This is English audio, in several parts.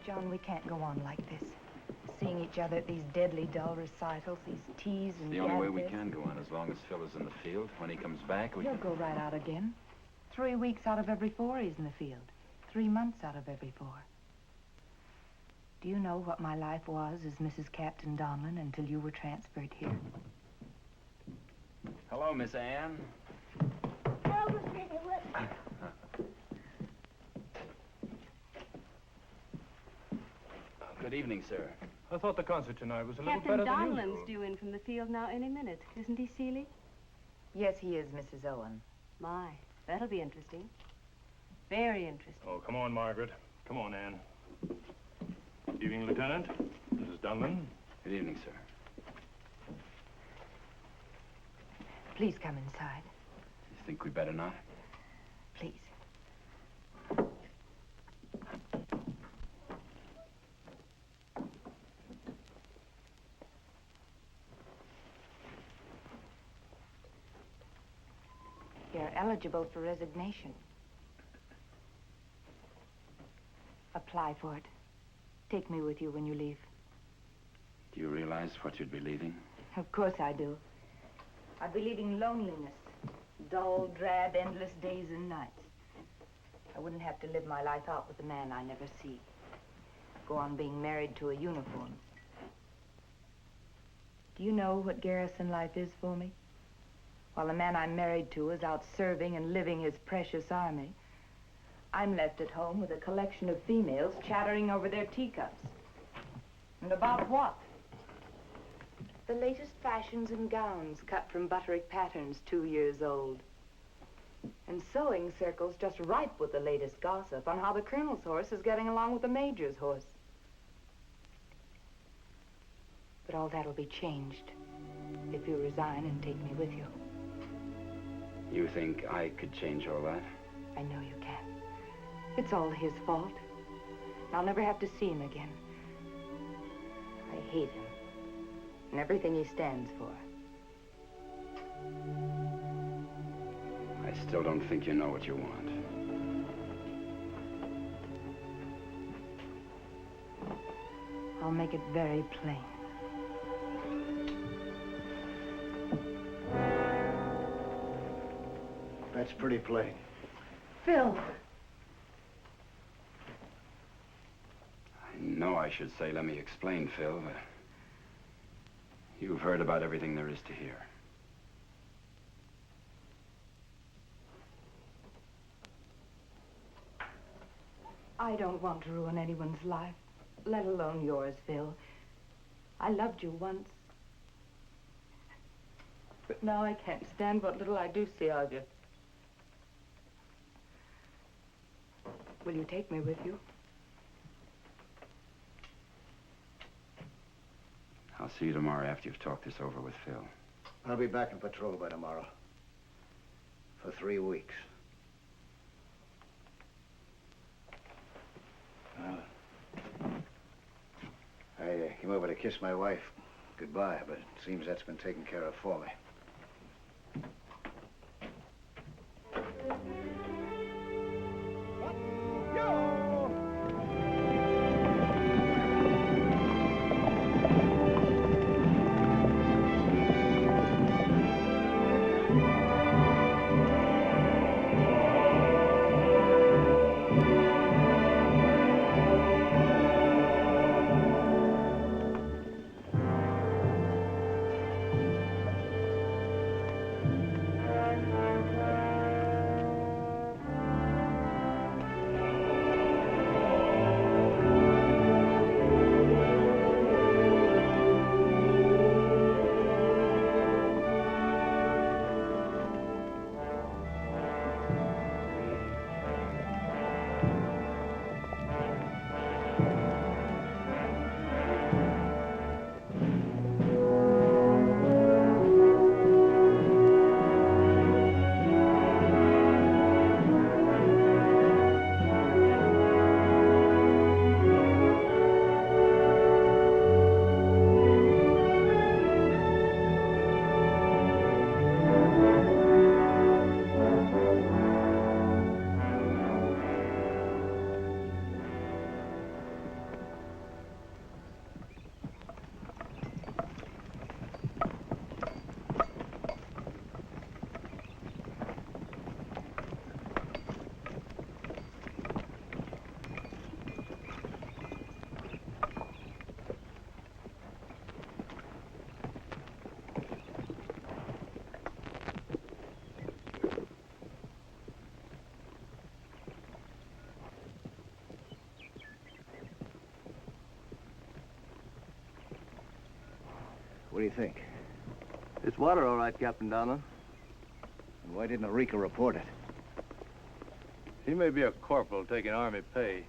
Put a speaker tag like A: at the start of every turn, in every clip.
A: John, we can't go on like this. Seeing each other at these deadly dull recitals, these teas and
B: The only way we can go on as long as Phil is in the field. When he comes back,
A: He'll go right out again. 3 weeks out of every 4 he's in the field. 3 months out of every 4. Do you know what my life was as Mrs. Captain Donlin until you were transferred here?
B: Hello, Miss Anne. Good evening, sir.
C: I thought the concert tonight was a little better than
D: Captain
C: usual.
D: Donlan's due in from the field now any minute. Isn't he, Seeley?
A: Yes, he is, Mrs. Owen.
D: My, that'll be interesting. Very interesting.
C: Oh, come on, Margaret. Come on, Anne. Good evening, Lieutenant. Mrs. Donlan.
B: Good evening, sir.
A: Please come inside.
B: You think we better not?
A: Please. You're eligible for resignation. Apply for it. Take me with you when you leave.
B: Do you realize what you'd be leaving?
A: Of course I do. I'd be leaving loneliness. Dull, drab, endless days and nights. I wouldn't have to live my life out with a man I never see. Go on being married to a uniform. Do you know what garrison life is for me? While the man I'm married to is out serving and living his precious army, I'm left at home with a collection of females chattering over their teacups. And about what? The latest fashions in gowns cut from butterick patterns 2 years old. And sewing circles just ripe with the latest gossip on how the colonel's horse is getting along with the major's horse. But all that'll be changed if you resign and take me with you.
B: You think I could change all that?
A: I know you can. It's all his fault. And I'll never have to see him again. I hate him. And everything he stands for.
B: I still don't think you know what you want.
A: I'll make it very plain.
E: That's pretty plain.
A: Phil!
B: I know I should say, let me explain, Phil, but you've heard about everything there is to hear.
A: I don't want to ruin anyone's life, let alone yours, Phil. I loved you once. But now I can't stand what little I do see of you. Will you take me with you?
B: I'll see you tomorrow after you've talked this over with Phil.
E: I'll be back in patrol by tomorrow. For 3 weeks. I came over to kiss my wife goodbye, but it seems that's been taken care of for me. you think?
F: It's water, all right, Captain Donald.
E: And why didn't Eureka report it?
F: He may be a corporal taking army pay,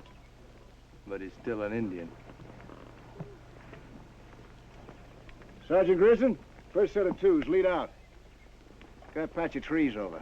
F: but he's still an Indian.
E: Sergeant Grissom, first set of twos, lead out. Got a patch of trees over.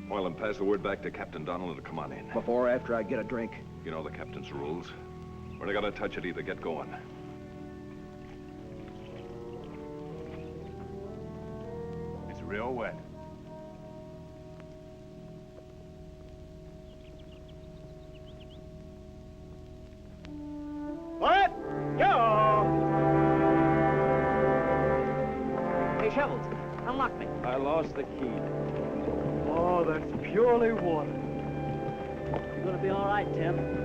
G: Well, and pass the word back to Captain Donald to come on in.
H: Before or after I get a drink?
G: You know the captain's rules. When I gotta touch it, either get going.
C: It's real wet.
H: What? Go! Hey, Shovels, unlock me.
F: I lost the key.
H: Oh, that's purely water. You're gonna be all right, Tim.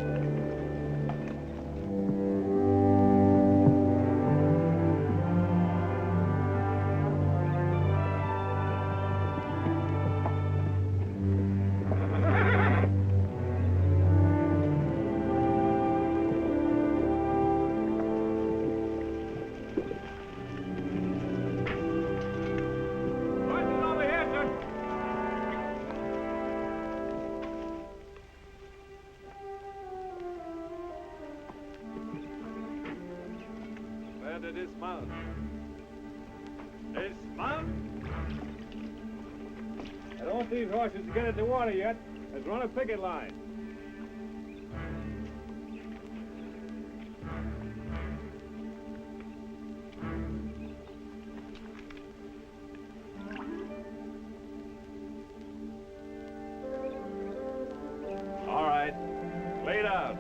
F: Dismount. Dismount. I don't want these horses to get at the water yet. Let's run a picket line. All right. Laid out.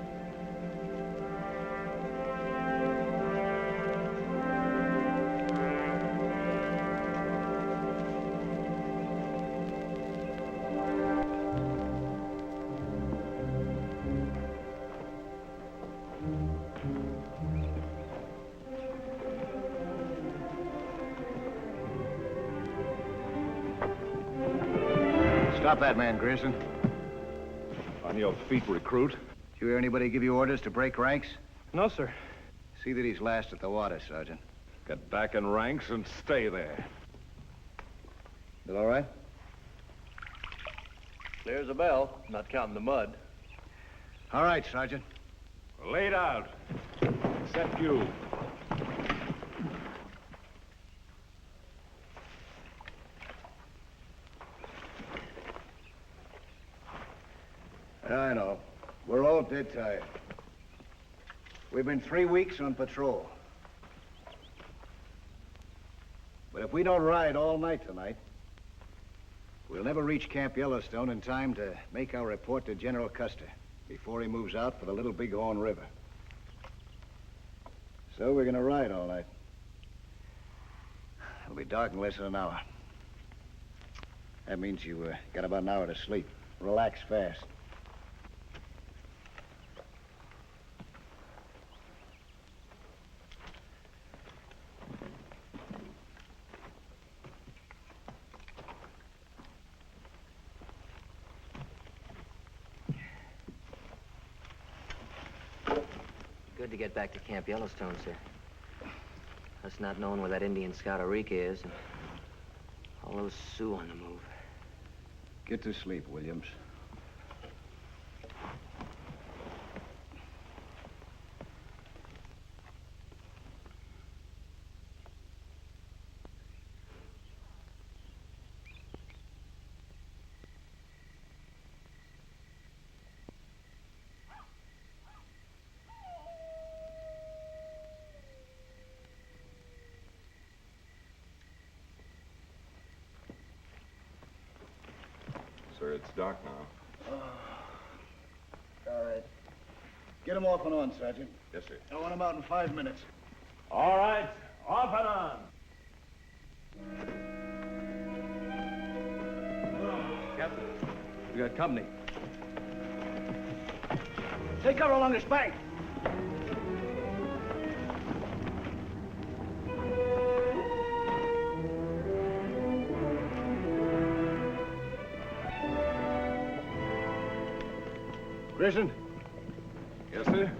E: Stop that man, Grissom.
G: On your feet, recruit.
E: Did you hear anybody give you orders to break ranks?
F: No, sir.
E: See that he's last at the water, Sergeant.
G: Get back in ranks and stay there.
E: You all right?
F: Clear as a bell, not counting the mud.
E: All right, Sergeant.
G: Laid out. Except you.
E: I know. We're all dead tired. We've been 3 weeks on patrol. But if we don't ride all night tonight, we'll never reach Camp Yellowstone in time to make our report to General Custer before he moves out for the Little Bighorn River. So we're gonna ride all night. It'll be dark in less than an hour. That means you got about an hour to sleep. Relax fast.
I: Good to get back to Camp Yellowstone, sir. Us not knowing where that Indian scout Eureka is, and all those Sioux on the move.
E: Get to sleep, Williams.
G: It's dark now.
E: All right. Get them off and on, Sergeant.
G: Yes, sir.
E: I want them out in 5 minutes.
C: All right, off and on.
F: Captain, we got company.
E: Take cover along this bank. Grierson,
G: Yes, sir?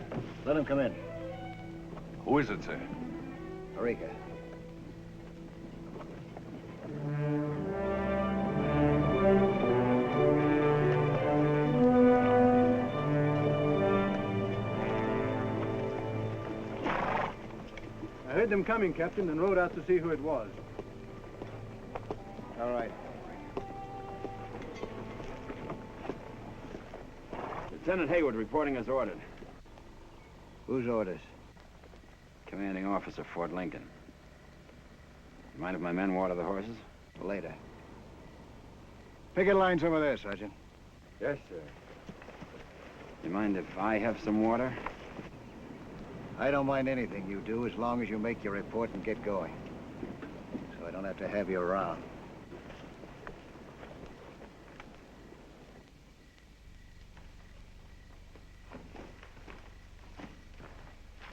E: let him come in.
G: Who is it, sir?
E: Eureka.
F: I heard them coming, Captain, and rode out to see who it was.
E: All right.
B: Lieutenant Hayward reporting as ordered.
E: Whose orders?
B: Commanding officer, Fort Lincoln. You mind if my men water the horses?
E: Later. Picket lines over there, Sergeant.
F: Yes, sir.
B: You mind if I have some water?
E: I don't mind anything you do as long as you make your report and get going. So I don't have to have you around.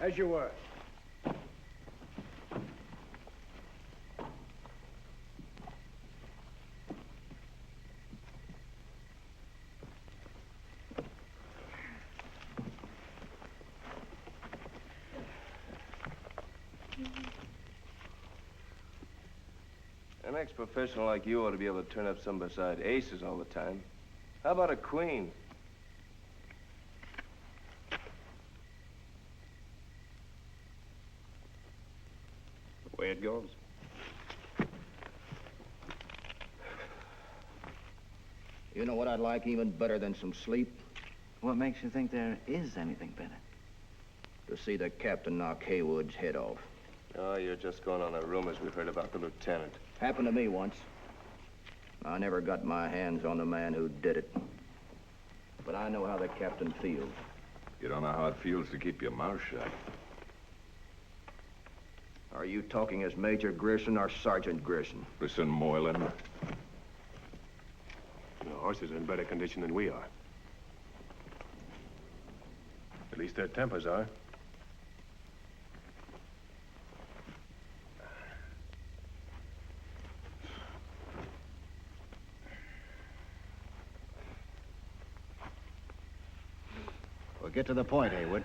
F: As you were.
J: An ex-professional like you ought to be able to turn up some beside aces all the time. How about a queen?
B: The way it goes.
E: You know what I'd like even better than some sleep?
I: What makes you think there is anything better?
E: To see the captain knock Haywood's head off.
J: Oh, you're just going on the rumors we heard about the lieutenant.
E: Happened to me once. I never got my hands on the man who did it. But I know how the captain feels.
G: You don't know how it feels to keep your mouth shut.
E: Are you talking as Major Grierson or Sergeant Grierson?
G: Listen, Moylan.
C: The horses are in better condition than we are. At least their tempers are.
E: Well, get to the point, Haywood.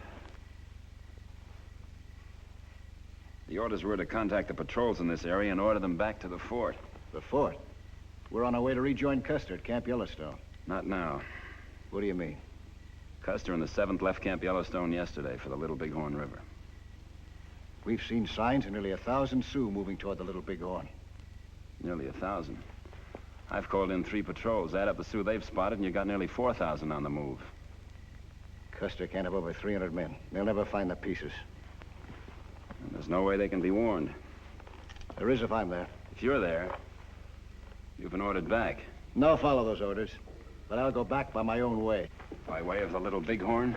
B: The orders were to contact the patrols in this area and order them back to the fort.
E: The fort? We're on our way to rejoin Custer at Camp Yellowstone.
B: Not now.
E: What do you mean?
B: Custer and the 7th left Camp Yellowstone yesterday for the Little Bighorn River.
E: We've seen signs of nearly 1,000 Sioux moving toward the Little Bighorn.
B: Nearly 1,000. I've called in 3 patrols. Add up the Sioux they've spotted, and you got nearly 4,000 on the move.
E: Custer can't have over 300 men. They'll never find the pieces.
B: And there's no way they can be warned.
E: There is if I'm there.
B: If you're there, you've been ordered back.
E: No, follow those orders. But I'll go back by my own way.
B: By way of the Little Bighorn?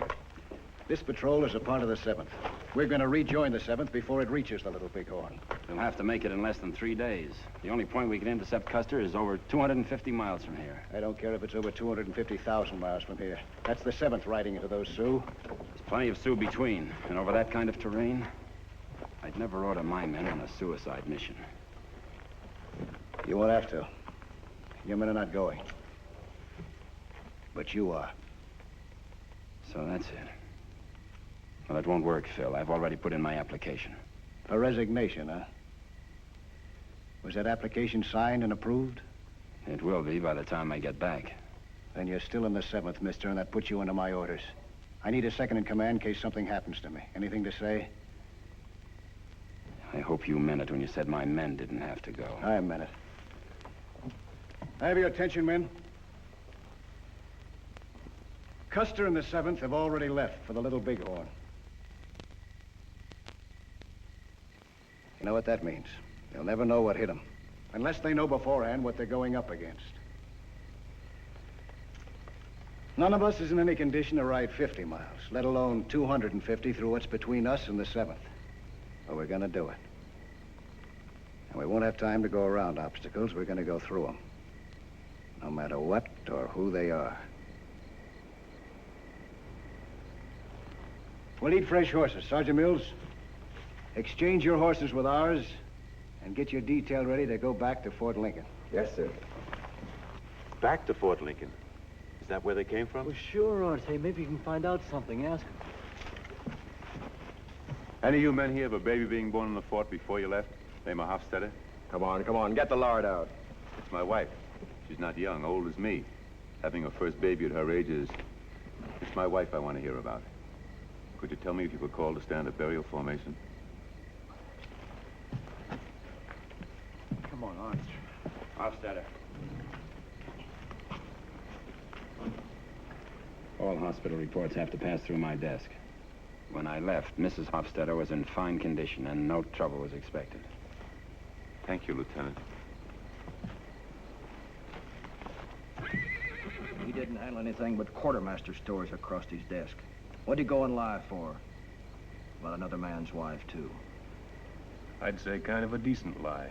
E: This patrol is a part of the 7th. We're going to rejoin the 7th before it reaches the Little Bighorn.
B: We'll have to make it in less than 3 days. The only point we can intercept Custer is over 250 miles from here.
E: I don't care if it's over 250,000 miles from here. That's the 7th riding into those Sioux.
B: There's plenty of Sioux between, and over that kind of terrain, I'd never order my men on a suicide mission.
E: You won't have to. Your men are not going. But you are.
B: So that's it. Well, it won't work, Phil. I've already put in my application.
E: A resignation, huh? Was that application signed and approved?
B: It will be by the time I get back.
E: Then you're still in the 7th, mister, and that puts you under my orders. I need a second in command in case something happens to me. Anything to say?
B: I hope you meant it when you said my men didn't have to go.
E: I meant it. I have your attention, men. Custer and the 7th have already left for the Little Bighorn. You know what that means? They'll never know what hit them. Unless they know beforehand what they're going up against. None of us is in any condition to ride 50 miles, let alone 250 through what's between us and the 7th. But we're gonna do it. And we won't have time to go around obstacles. We're gonna go through them. No matter what or who they are. We'll need fresh horses. Sergeant Mills, exchange your horses with ours and get your detail ready to go back to Fort Lincoln.
K: Yes, sir.
L: Back to Fort Lincoln. Is that where they came from?
H: Well, sure, Art. Hey, maybe you can find out something. Ask him.
L: Any of you men here have a baby being born in the fort before you left? Name a Hofstadter?
K: Come on. Get the lard out.
L: It's my wife. She's not young, old as me. Having her first baby at her age is... It's my wife I want to hear about. Could you tell me if you were called to stand at burial formation?
H: Come on, Art.
B: Hofstadter. All hospital reports have to pass through my desk. When I left, Mrs. Hofstadter was in fine condition and no trouble was expected.
L: Thank you, Lieutenant.
E: He didn't handle anything but quartermaster stores across his desk. What'd he go and lie for? About another man's wife, too.
C: I'd say kind of a decent lie.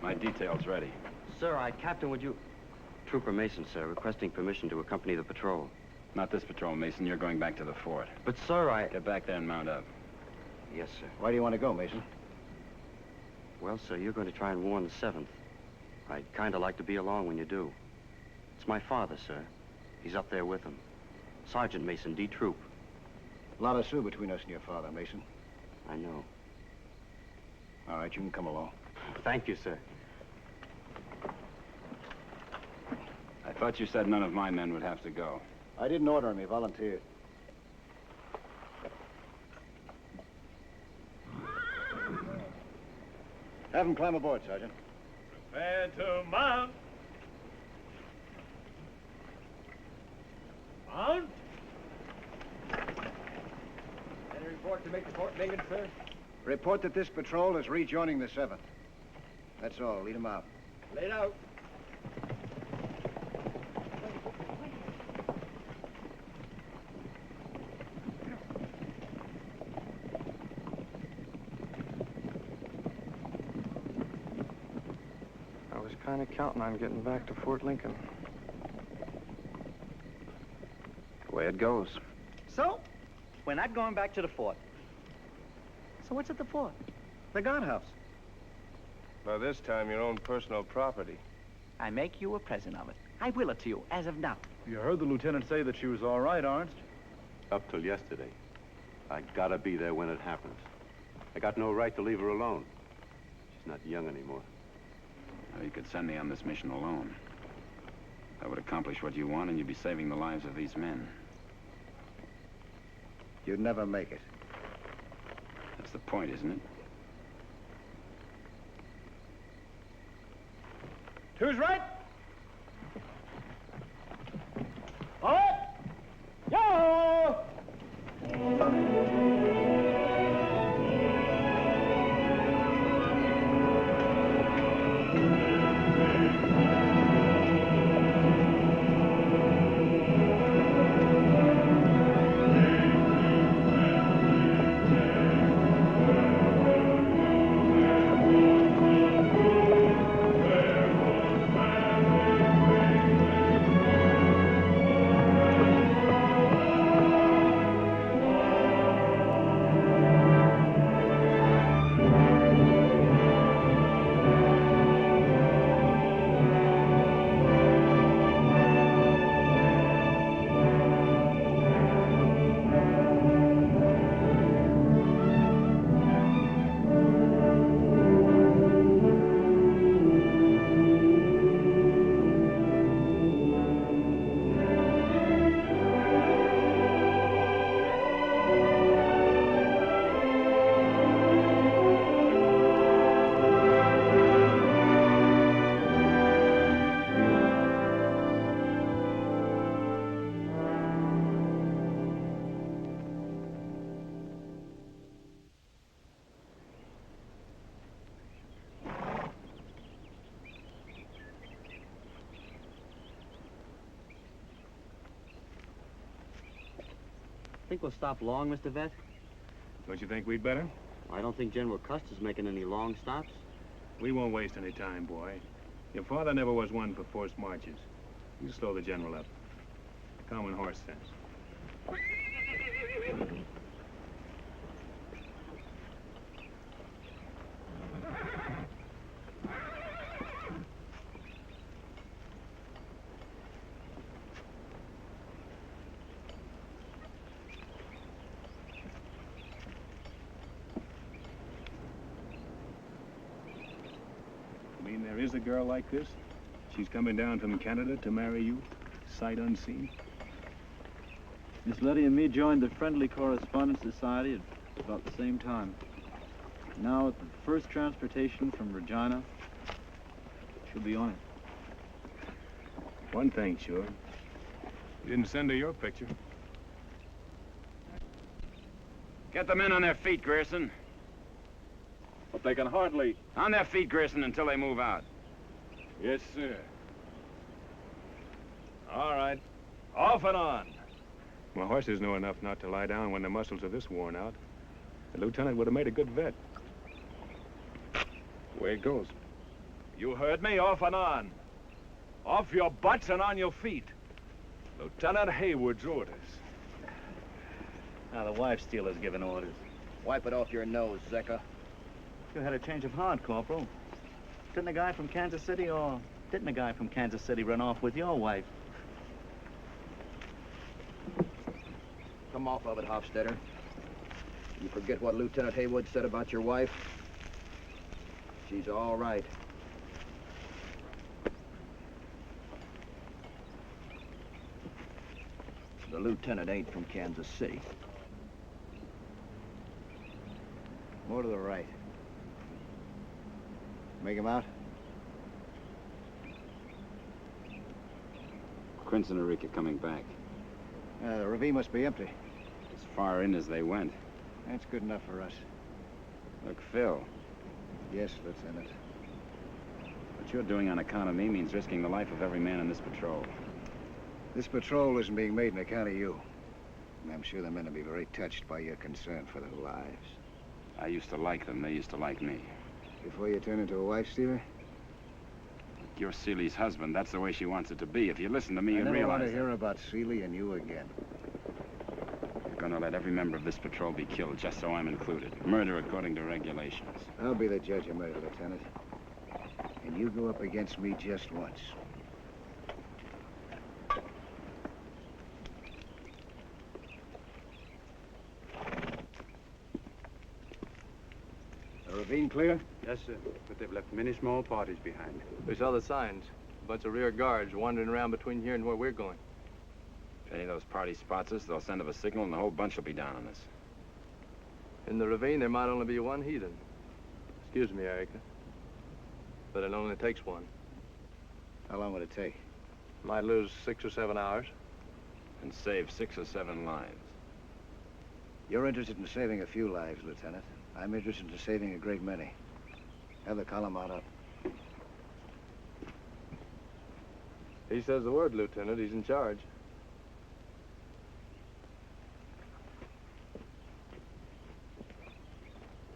B: My detail's ready.
M: Sir, Captain, would you... Trooper Mason, sir, requesting permission to accompany the patrol.
B: Not this patrol, Mason. You're going back to the fort.
M: But, sir,
B: Get back there and mount up.
M: Yes, sir.
E: Why do you want to go, Mason?
M: Well, sir, you're going to try and warn the 7th. I'd kind of like to be along when you do. It's my father, sir. He's up there with him. Sergeant Mason, D Troop.
E: A lot of Sioux between us and your father, Mason.
M: I know.
E: All right, you can come along.
M: Thank you, sir.
B: I thought you said none of my men would have to go.
E: I didn't order him. He volunteered. Have him climb aboard, Sergeant.
C: Prepare to mount. Mount.
K: Any report to make to Fort Lincoln, sir?
E: Report that this patrol is rejoining the 7th. That's all. Lead him out.
K: Laid out.
F: I was kind of counting on getting back to Fort Lincoln.
B: The way it goes.
H: So, we're not going back to the fort. So what's at the fort? The guardhouse.
J: By this time, your own personal property.
H: I make you a present of it. I will it to you, as of now.
C: You heard the lieutenant say that she was all right, Arnst.
L: Up till yesterday. I gotta be there when it happens. I got no right to leave her alone. She's not young anymore.
B: Well, you could send me on this mission alone. That would accomplish what you want, and you'd be saving the lives of these men.
E: You'd never make it.
B: That's the point, isn't it?
H: Who's right? All right. Yo! think we'll stop long, Mr. Vet?
C: Don't you think we'd better?
H: I don't think General Custer's making any long stops.
C: We won't waste any time, boy. Your father never was one for forced marches. You slow the general up. Common horse sense. You mean there is a girl like this? She's coming down from Canada to marry you, sight unseen?
N: Miss Letty and me joined the Friendly Correspondence Society at about the same time. Now, at the first transportation from Regina, she'll be on it.
C: One thing, sure. You didn't send her your picture.
B: Get the men on their feet, Grierson.
G: But they can hardly...
B: On their feet, Grierson, until they move out.
G: Yes, sir. All right. Off and on.
C: My horses know enough not to lie down when their muscles are this worn out. The lieutenant would have made a good vet. Way it goes.
G: You heard me. Off and on. Off your butts and on your feet. Lieutenant Hayward's orders.
H: Now, the wife stealer's giving orders.
E: Wipe it off your nose, Zecca.
H: You had a change of heart, Corporal. Didn't the guy from Kansas City run off with your wife?
E: Come off of it, Hofstadter. You forget what Lieutenant Haywood said about your wife? She's all right. The lieutenant ain't from Kansas City. More to the right. Make him out?
B: Prince and Eureka coming back.
E: The ravine must be empty.
B: As far in as they went.
E: That's good enough for us.
B: Look, Phil.
E: Yes, Lieutenant.
B: What you're doing on account of me means risking the life of every man in this patrol.
E: This patrol isn't being made on account of you. And I'm sure the men will be very touched by your concern for their lives.
B: I used to like them. They used to like me.
E: Before you turn into a wife stealer?
B: You're Seeley's husband. That's the way she wants it to be. If you listen to me, you'd
E: I never want
B: realize
E: to hear about Seeley and you again.
B: You're gonna let every member of this patrol be killed, just so I'm included. Murder according to regulations.
E: I'll be the judge of murder, Lieutenant. And you go up against me just once. The ravine clear?
O: Yes, sir. But they've left many small parties behind.
F: We saw the signs. A bunch of rear guards wandering around between here and where we're going.
B: If any of those parties spots us, they'll send up a signal and the whole bunch will be down on us.
F: In the ravine, there might only be one heathen. Excuse me, Erica. But it only takes one.
E: How long would it take?
F: Might lose 6 or 7 hours.
B: And save 6 or 7 lives.
E: You're interested in saving a few lives, Lieutenant. I'm interested in saving a great many. Have the column mount up.
F: He says the word, Lieutenant. He's in charge.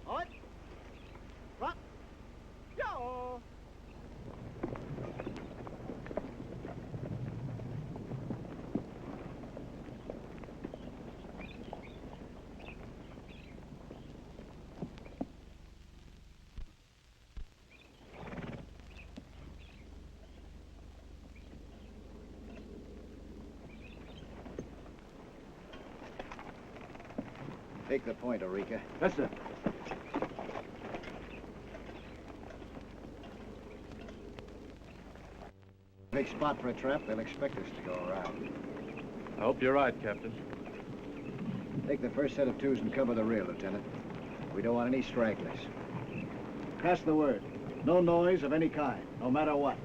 H: What? Rock. Yo!
E: Take the point, Eureka.
N: Yes, sir.
E: Big spot for a trap. They'll expect us to go around.
F: I hope you're right, Captain.
E: Take the first set of twos and cover the rear, Lieutenant. We don't want any stragglers. Pass the word. No noise of any kind, no matter what.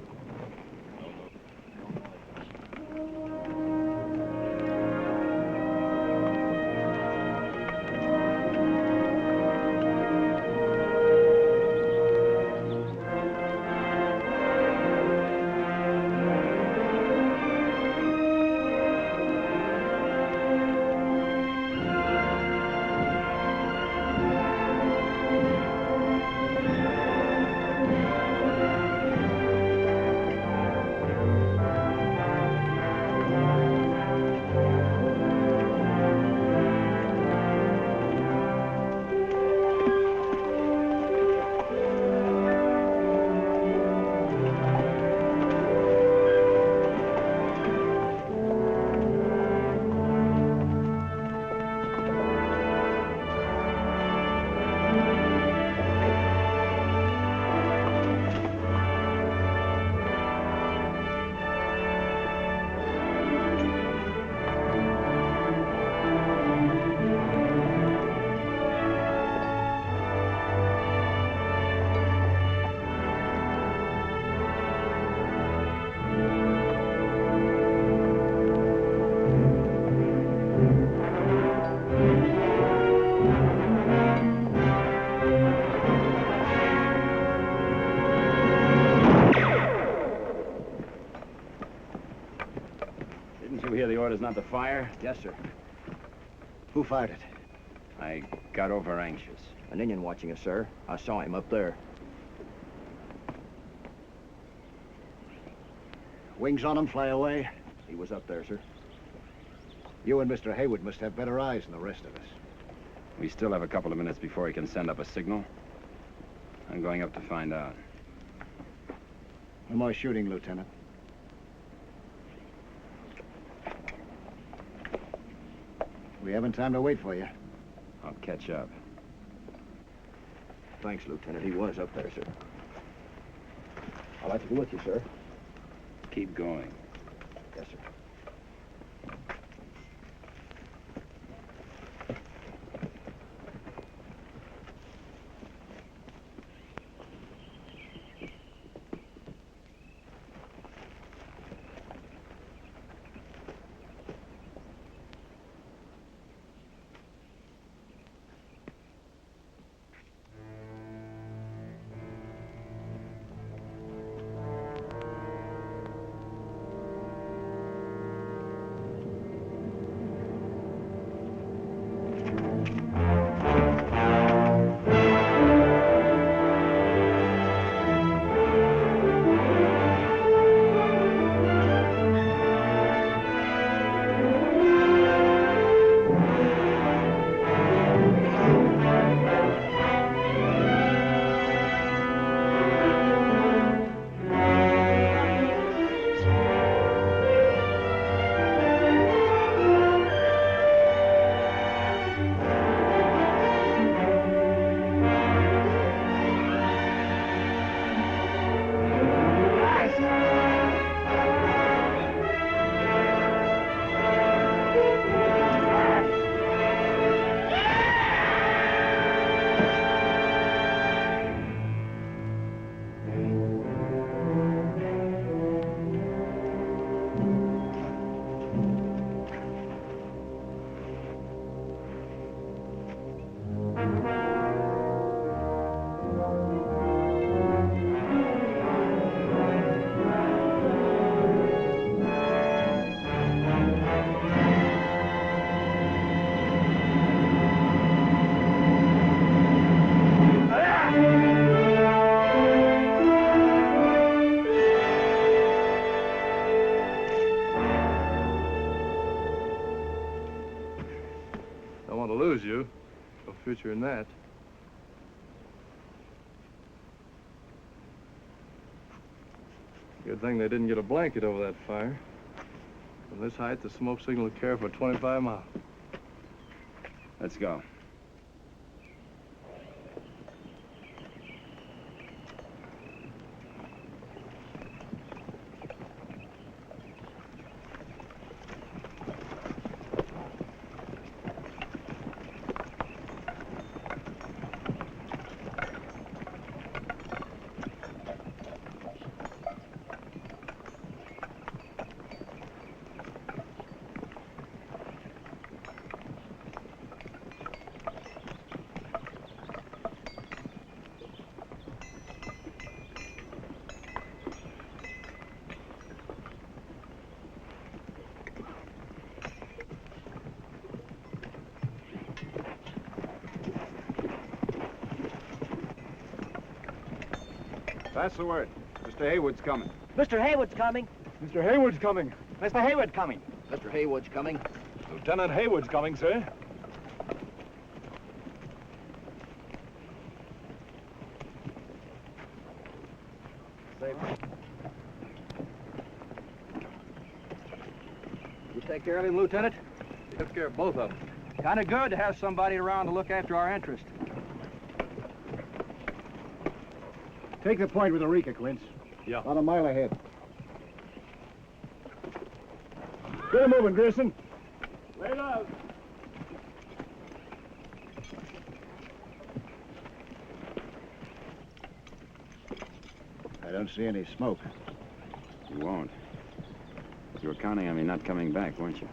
B: Didn't you hear the orders not to fire?
K: Yes, sir.
E: Who fired it?
B: I got over anxious.
K: An Indian watching us, sir. I saw him up there.
E: Wings on him, fly away.
K: He was up there, sir.
E: You and Mr. Haywood must have better eyes than the rest of us.
B: We still have a couple of minutes before he can send up a signal. I'm going up to find out.
E: No more shooting, Lieutenant. We haven't time to wait for you.
B: I'll catch up.
K: Thanks, Lieutenant. He was up there, sir. I'd like to be with you, sir.
B: Keep going.
K: Yes, sir.
F: You. No future in that. Good thing they didn't get a blanket over that fire. From this height, the smoke signal would carry for 25 miles.
B: Let's go. That's the word. Mr. Haywood's coming.
K: Mr. Haywood's coming.
G: Mr. Haywood's coming.
K: Mr. Haywood coming. Mr. Haywood's coming.
G: Lieutenant Haywood's coming, sir.
K: You take care of him, Lieutenant?
F: Took care of both of them.
K: Kind of good to have somebody around to look after our interest.
E: Take the point with Eureka, Quince.
F: Yeah.
E: About a mile ahead. Get her moving, Grierson.
G: Lay it out.
E: I don't see any smoke.
B: You won't. You were counting on me not coming back, weren't you?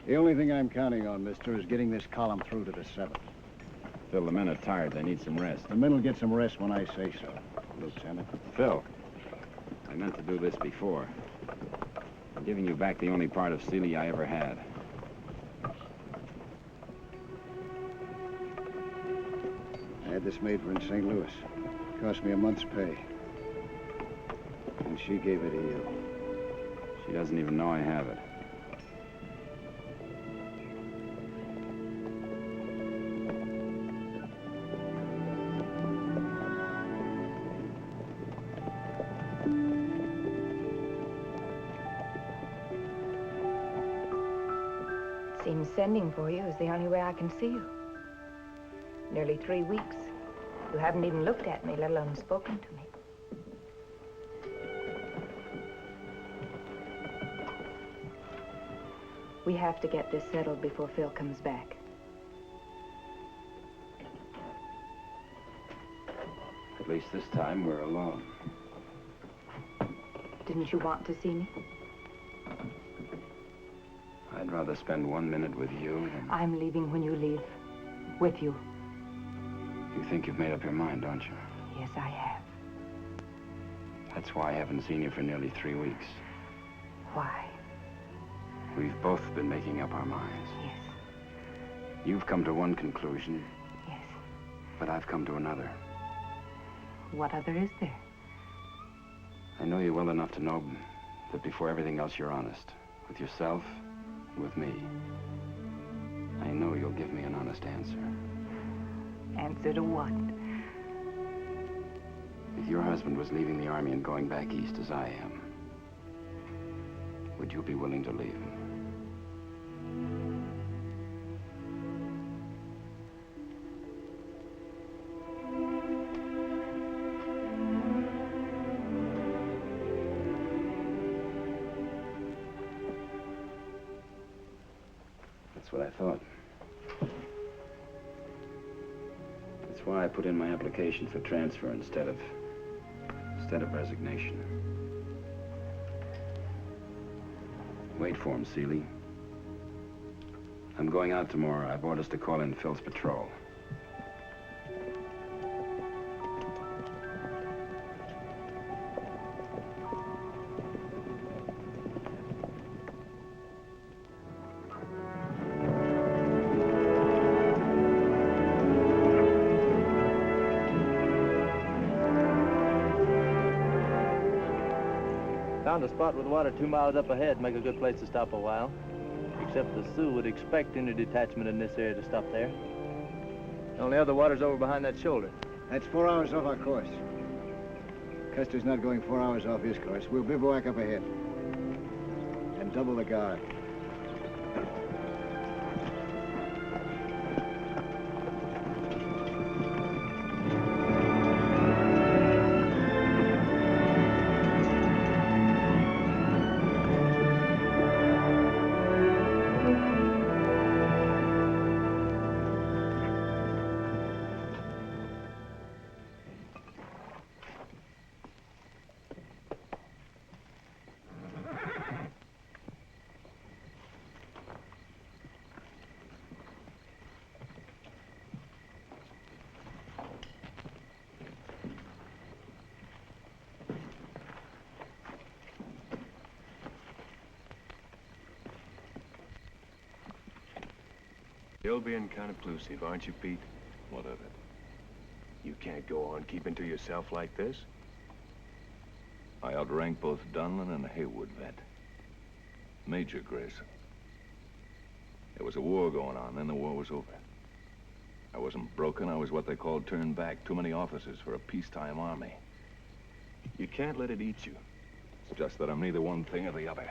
E: The only thing I'm counting on, mister, is getting this column through to the 7th.
B: Phil, the men are tired. They need some rest.
E: The men will get some rest when I say so, Lieutenant.
B: Phil, I meant to do this before. I'm giving you back the only part of Seeley I ever had.
E: I had this made for in St. Louis. Cost me a month's pay. And she gave it to you.
B: She doesn't even know I have it.
A: Seems sending for you is the only way I can see you. Nearly 3 weeks. You haven't even looked at me, let alone spoken to me. We have to get this settled before Phil comes back.
B: At least this time we're alone.
A: Didn't you want to see me?
B: I'd rather spend 1 minute with you than...
A: I'm leaving when you leave. With you.
B: You think you've made up your mind, don't you?
A: Yes, I have.
B: That's why I haven't seen you for nearly 3 weeks.
A: Why?
B: We've both been making up our minds.
A: Yes.
B: You've come to one conclusion.
A: Yes.
B: But I've come to another.
A: What other is there?
B: I know you well enough to know that before everything else, you're honest. With yourself, and with me. I know you'll give me an honest answer.
A: Answer to what?
B: If your husband was leaving the army and going back east as I am, would you be willing to leave him? That's what I thought. That's why I put in my application for transfer instead of resignation. Wait for him, Seeley. I'm going out tomorrow. I've orders to call in Phil's patrol.
F: Found a spot with water 2 miles up ahead. Make a good place to stop a while. Except the Sioux would expect any detachment in this area to stop there. The only other water's over behind that shoulder.
E: That's 4 hours off our course. Custer's not going 4 hours off his course. We'll bivouac up ahead. And double the guard.
C: You're being kind of plosive, aren't you, Pete?
G: What of it?
C: You can't go on keeping to yourself like this.
G: I outrank both Dunlin and Haywood, vet. Major Grayson. There was a war going on, then the war was over. I wasn't broken, I was what they called turned back. Too many officers for a peacetime army.
C: You can't let it eat you.
G: It's just that I'm neither one thing or the other.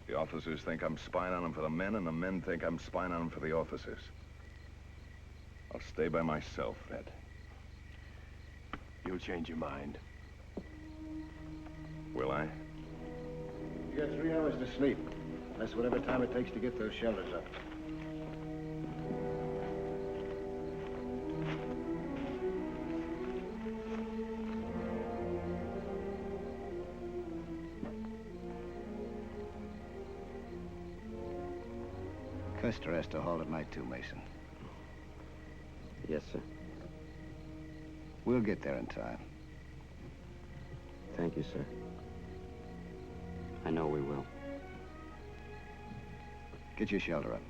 G: The officers think I'm spying on them for the men, and the men think I'm spying on them for the officers. I'll stay by myself, vet.
C: You'll change your mind.
G: Will I?
E: You got 3 hours to sleep. That's whatever time it takes to get those shelters up. Custer has to halt at night too, Mason.
M: Yes, sir.
E: We'll get there in time.
M: Thank you, sir. I know we will.
E: Get your shelter up.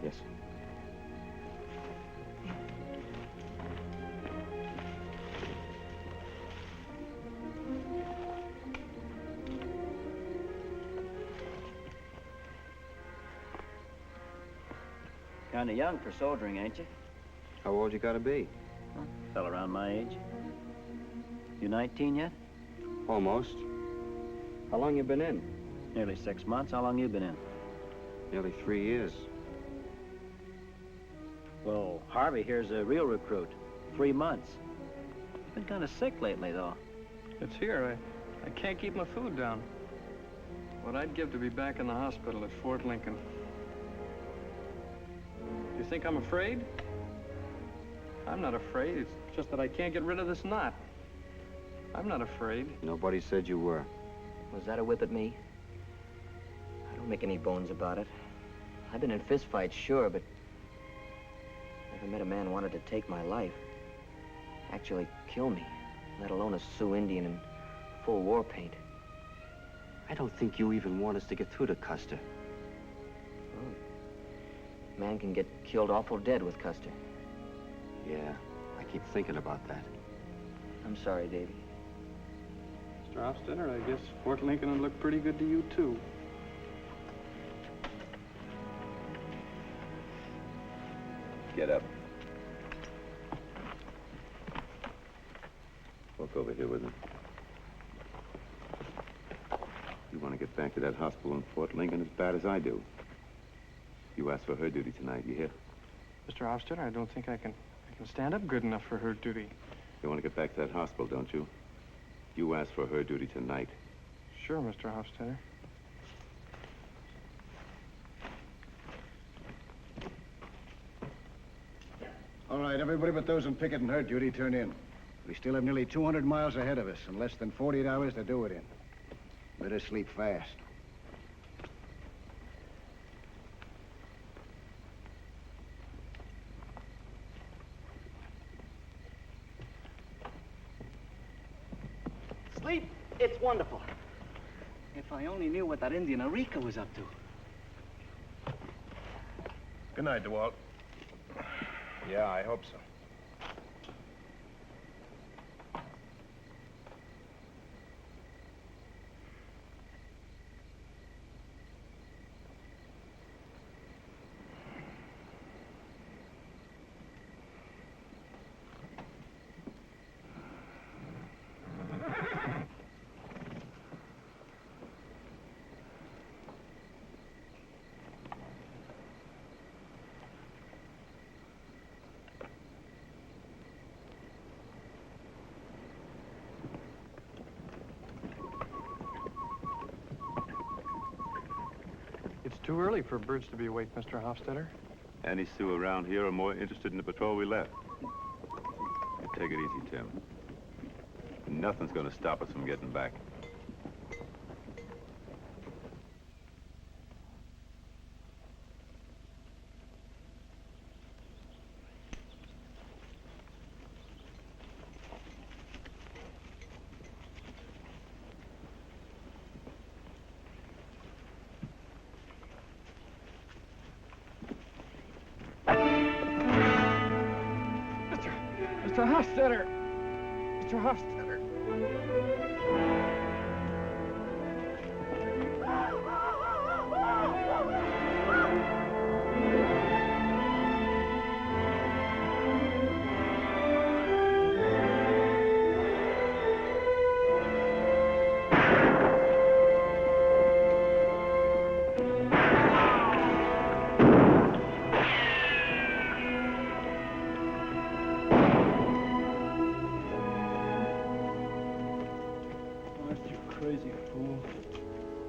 M: Yes.
H: Kind of young for soldiering, ain't you?
M: How old you gotta be?
H: Fell around my age. You 19 yet?
M: Almost. How long you been in?
H: Nearly 6 months. How long you been in?
M: Nearly 3 years.
H: Well, Harvey here's a real recruit. 3 months. Been kind of sick lately, though.
P: It's here. I can't keep my food down. What I'd give to be back in the hospital at Fort Lincoln. You think I'm afraid? I'm not afraid. It's just that I can't get rid of this knot. I'm not afraid.
M: Nobody said you were.
I: Was that a whip at me? I don't make any bones about it. I've been in fistfights, sure, but never met a man who wanted to take my life. Actually kill me, let alone a Sioux Indian in full war paint.
M: I don't think you even want us to get through to Custer.
I: Well, a man can get killed awful dead with Custer.
M: Yeah, I keep thinking about that.
I: I'm sorry, Davy.
P: Mr. Hofstadter, I guess Fort Lincoln would look pretty good to you, too.
L: Get up. Walk over here with me. You want to get back to that hospital in Fort Lincoln as bad as I do. You asked for her duty tonight, you hear?
P: Mr. Hofstadter, I don't think I can stand up good enough for her duty.
L: You want to get back to that hospital, don't you? You asked for her duty tonight.
P: Sure, Mr. Hofstadter.
E: All right, everybody but those on picket and hurt duty, turn in. We still have nearly 200 miles ahead of us and less than 48 hours to do it in. Better sleep fast.
H: Sleep? It's wonderful. If I only knew what that Indian Arica was up to.
C: Good night, DeWalt.
B: Yeah, I hope so.
P: It's too early for birds to be awake, Mr. Hofstadter.
L: Any Sioux around here are more interested in the patrol we left. You take it easy, Tim. Nothing's going to stop us from getting back.
P: Mr. Hofstadter! Mr. Hofstadter!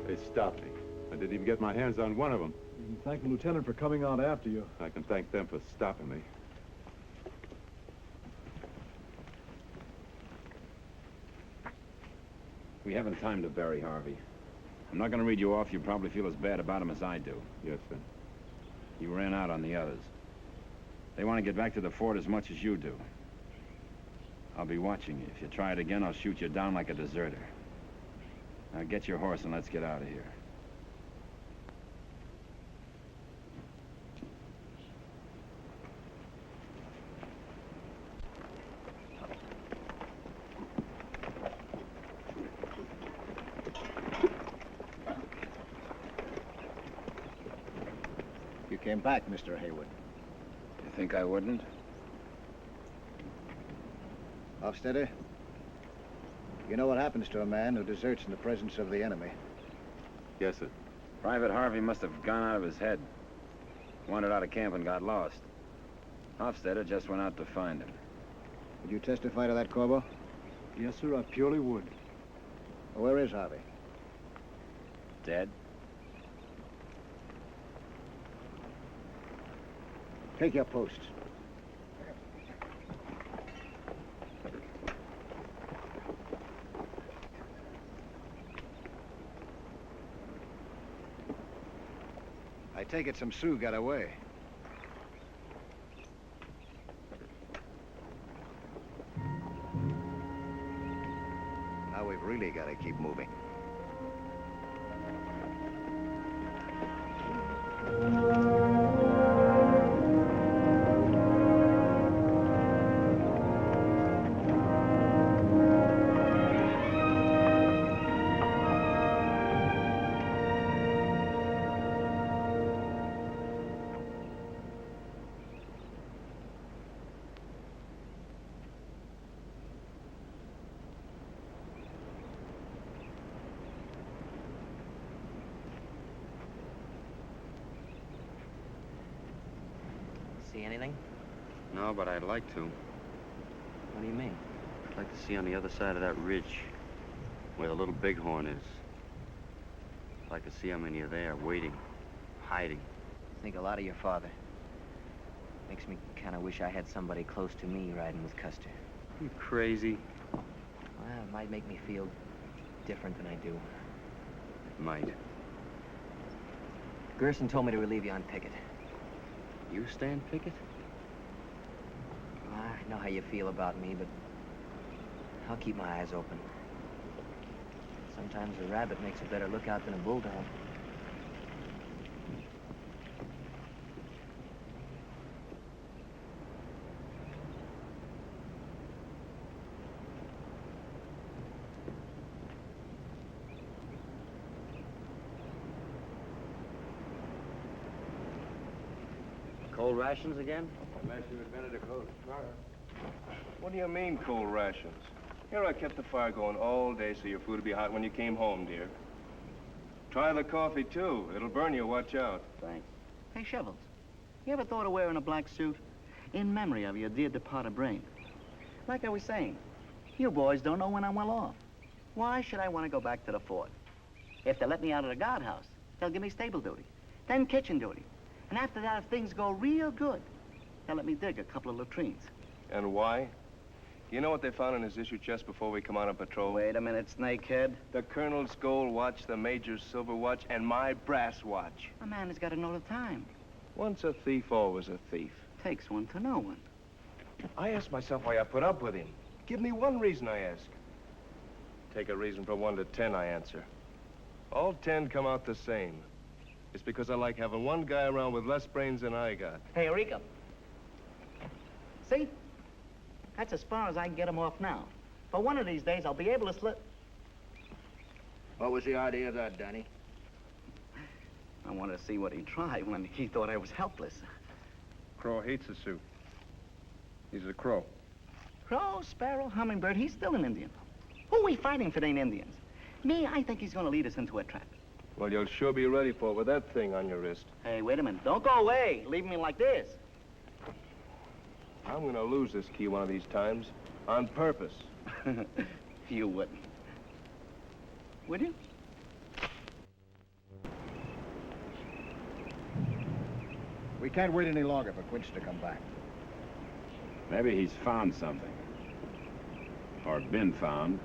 L: They stopped me. I didn't even get my hands on one of them.
K: You can thank the lieutenant for coming out after you.
L: I can thank them for stopping me.
B: We haven't time to bury Harvey. I'm not going to read you off. You probably feel as bad about him as I do.
L: Yes, sir.
B: You ran out on the others. They want to get back to the fort as much as you do. I'll be watching you. If you try it again, I'll shoot you down like a deserter. Now get your horse and let's get out of here.
E: You came back, Mr. Haywood.
B: You think I wouldn't?
E: Hofstadter, you know what happens to a man who deserts in the presence of the enemy.
L: Yes, sir.
B: Private Harvey must have gone out of his head. Wandered out of camp and got lost. Hofstadter just went out to find him.
E: Would you testify to that, Corbo?
N: Yes, sir, I purely would.
E: Well, where is Harvey?
B: Dead?
E: Take your posts. I take it some Sioux got away. Now we've really got to keep moving.
I: See anything?
M: No, but I'd like to.
I: What do you mean?
M: I'd like to see on the other side of that ridge, where the Little Bighorn is. I'd like to see how many are there, waiting, hiding.
I: I think a lot of your father. Makes me kind of wish I had somebody close to me riding with Custer.
M: You crazy?
I: Well, it might make me feel different than I do.
M: It might.
I: Gerson told me to relieve you on picket.
M: You stand picket?
I: I know how you feel about me, but I'll keep my eyes open. Sometimes a rabbit makes a better lookout than a bulldog.
M: Cold rations again?
J: Unless you invented a cold starter. What do you mean, cold rations? Here I kept the fire going all day so your food would be hot when you came home, dear. Try the coffee, too. It'll burn you, watch out.
M: Thanks.
H: Hey, Shovels, you ever thought of wearing a black suit? In memory of your dear departed brain. Like I was saying, you boys don't know when I'm well off. Why should I want to go back to the fort? If they let me out of the guardhouse, they'll give me stable duty, then kitchen duty. And after that, if things go real good, they'll let me dig a couple of latrines.
J: And why? You know what they found in his issue chest before we come out on patrol?
H: Wait a minute, snakehead.
J: The colonel's gold watch, the major's silver watch, and my brass watch.
H: A man has got to know the time.
J: Once a thief, always a thief.
H: Takes one to know one.
J: I ask myself why I put up with him. Give me one reason, I ask. Take a reason from 1 to 10, I answer. All 10 come out the same. It's because I like having one guy around with less brains than I got.
H: Hey, Eureka. See? That's as far as I can get him off now. But one of these days, I'll be able to slip.
K: What was the idea of that, Danny?
H: I wanted to see what he'd try when he thought I was helpless.
O: Crow hates a Sioux. He's a crow.
H: Crow, sparrow, hummingbird, he's still an Indian. Who are we fighting if it ain't Indians? Me, I think he's going to lead us into a trap.
J: Well, you'll sure be ready for it with that thing on your wrist.
H: Hey, wait a minute. Don't go away. Leave me like this.
J: I'm gonna lose this key one of these times. On purpose.
H: You wouldn't. Would you?
E: We can't wait any longer for Quince to come back.
B: Maybe he's found something. Or been found.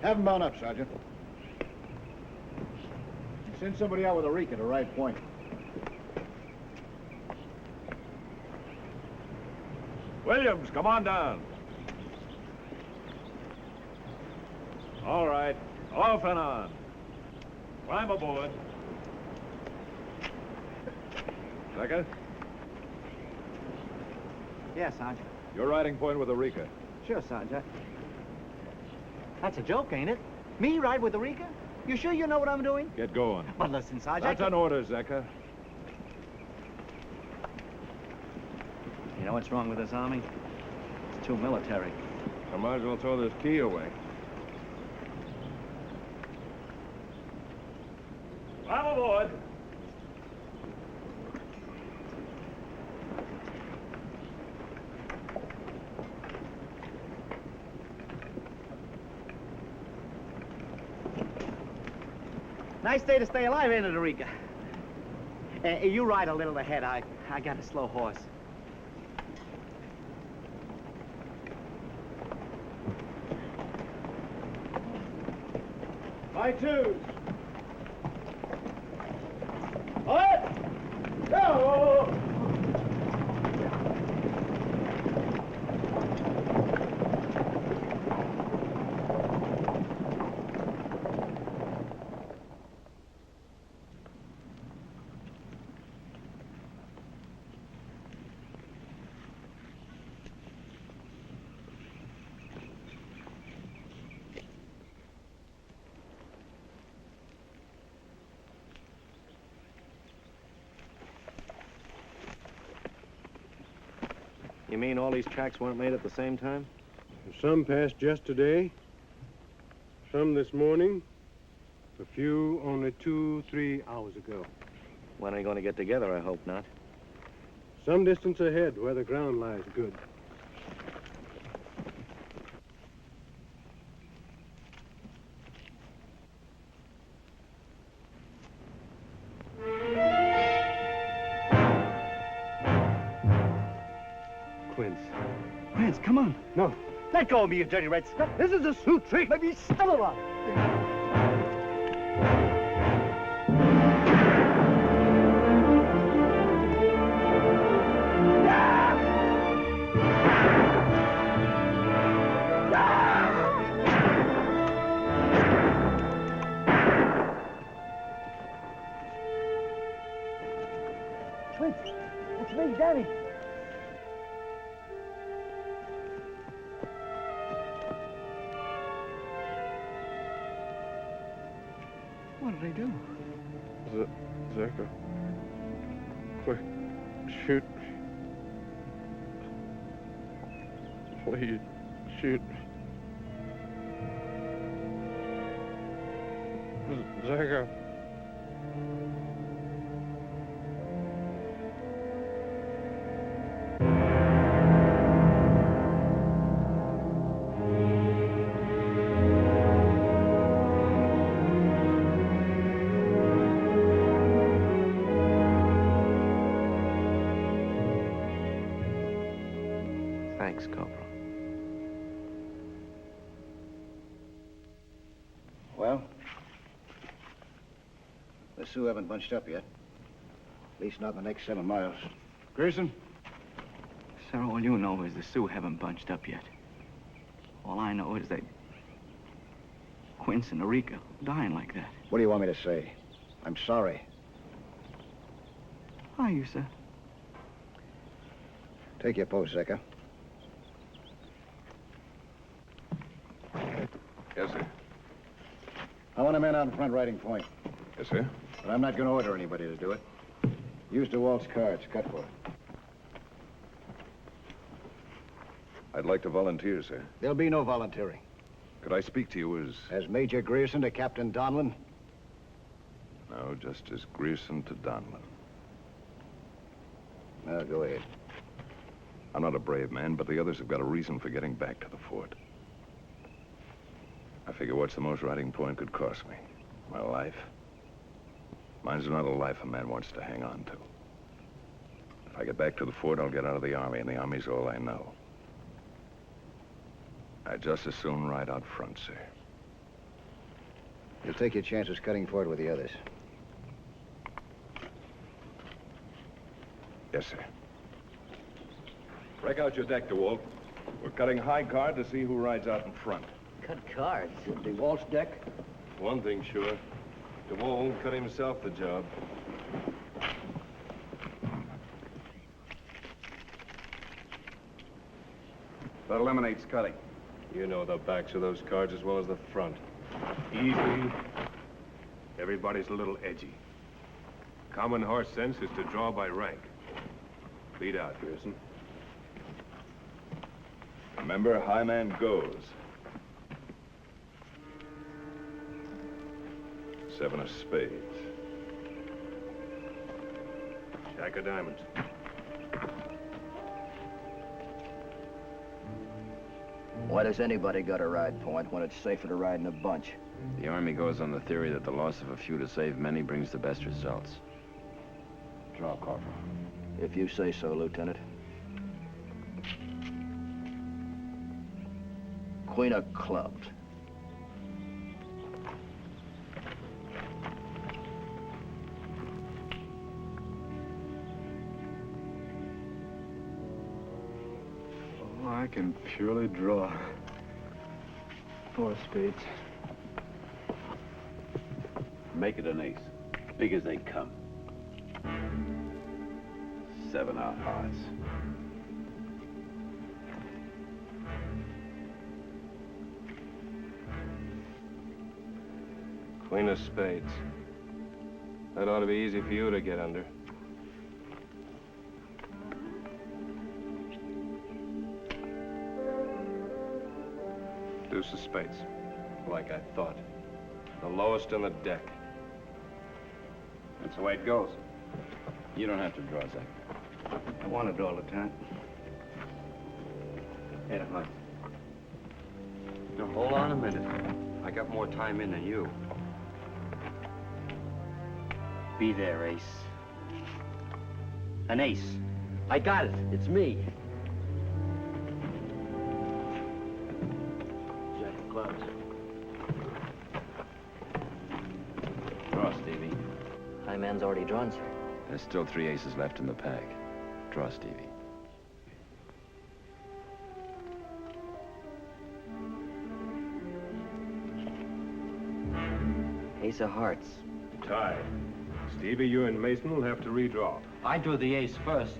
E: Have him bound up, Sergeant. Send somebody out with a reek at the right point.
L: Williams, come on down.
G: All right, off and on. Climb aboard. Second?
H: Yes, Sergeant.
G: Your riding point with Eureka.
H: Sure, Sergeant. That's a joke, ain't it? Me ride with Eureka? You sure you know what I'm doing?
G: Get going.
H: But listen, Sergeant.
G: That's an order, Zeka.
H: You know what's wrong with this army? It's too military.
J: I might as well throw this key away.
G: Climb aboard.
H: Nice day to stay alive, ain't it, Eureka? You ride a little ahead. I got a slow horse.
G: High twos. What? Go!
J: You mean all these tracks weren't made at the same time?
O: Some passed just today, some this morning, a few only 2-3 hours ago.
J: When are you going to get together? I hope not.
O: Some distance ahead where the ground lies good.
H: Quince, come on.
O: No.
H: Let go of me, you dirty red scum.
O: This is a suit trick.
H: Maybe he's still alive. Quince, it's me, Danny. What did they do?
O: Zeka. Quick, shoot me. Please, shoot me. Zeka.
J: Thanks, Corporal.
E: Well, the Sioux haven't bunched up yet. At least not in the next 7 miles. Grierson?
H: Sir, all you know is the Sioux haven't bunched up yet. All I know is that Quince and Eureka dying like that.
E: What do you want me to say? I'm sorry.
H: Are you, sir?
E: Take your post, Zeka.
G: Yes, sir.
E: I want a man out in front riding point.
G: Yes, sir.
E: But I'm not going to order anybody to do it. Use DeWalt's cards. Cut for it.
G: I'd like to volunteer, sir.
E: There'll be no volunteering.
G: Could I speak to you as...
E: As Major Grierson to Captain Donlin?
G: No, just as Grierson to Donlin.
E: No, go ahead.
G: I'm not a brave man, but the others have got a reason for getting back to the fort. I figure what's the most riding point could cost me? My life? Mine's not a life a man wants to hang on to. If I get back to the fort, I'll get out of the Army, and the Army's all I know. I'd just as soon ride out front, sir.
E: You'll take your chances cutting for it with the others.
G: Yes, sir. Break out your deck, DeWalt. We're cutting high card to see who rides out in front.
I: cut cards.
K: DeWalt's deck?
J: One thing sure. DeWalt won't cut himself the job.
B: That eliminates cutting.
J: You know the backs of those cards as well as the front.
C: Easy. Everybody's a little edgy. Common horse sense is to draw by rank. Lead out, Pearson.
G: Remember, high man goes. 7 of spades.
C: Jack of diamonds.
K: Why does anybody got a ride point when it's safer to ride in a bunch?
B: The Army goes on the theory that the loss of a few to save many brings the best results. Draw, Corporal.
K: If you say so, Lieutenant. Queen of clubs.
N: Oh, I can purely draw. 4 of spades.
L: Make it an ace. Big as they come. 7 of hearts.
J: Queen of spades. That ought to be easy for you to get under. Deuce of spades. Like I thought. The lowest in the deck.
B: That's the way it goes. You don't have to draw, Zach.
E: I want to draw, Lieutenant.
M: Hey, Hunt. Now, hold on a minute. I got more time in than you.
I: Be there, Ace. An ace. I got it. It's me. Jack of clubs.
B: Draw, Stevie.
I: High man's already drawn, sir.
B: There's still 3 aces left in the pack. Draw, Stevie.
I: Ace of hearts.
C: Tie. Stevie, you and Mason will have to redraw.
I: I drew the ace first.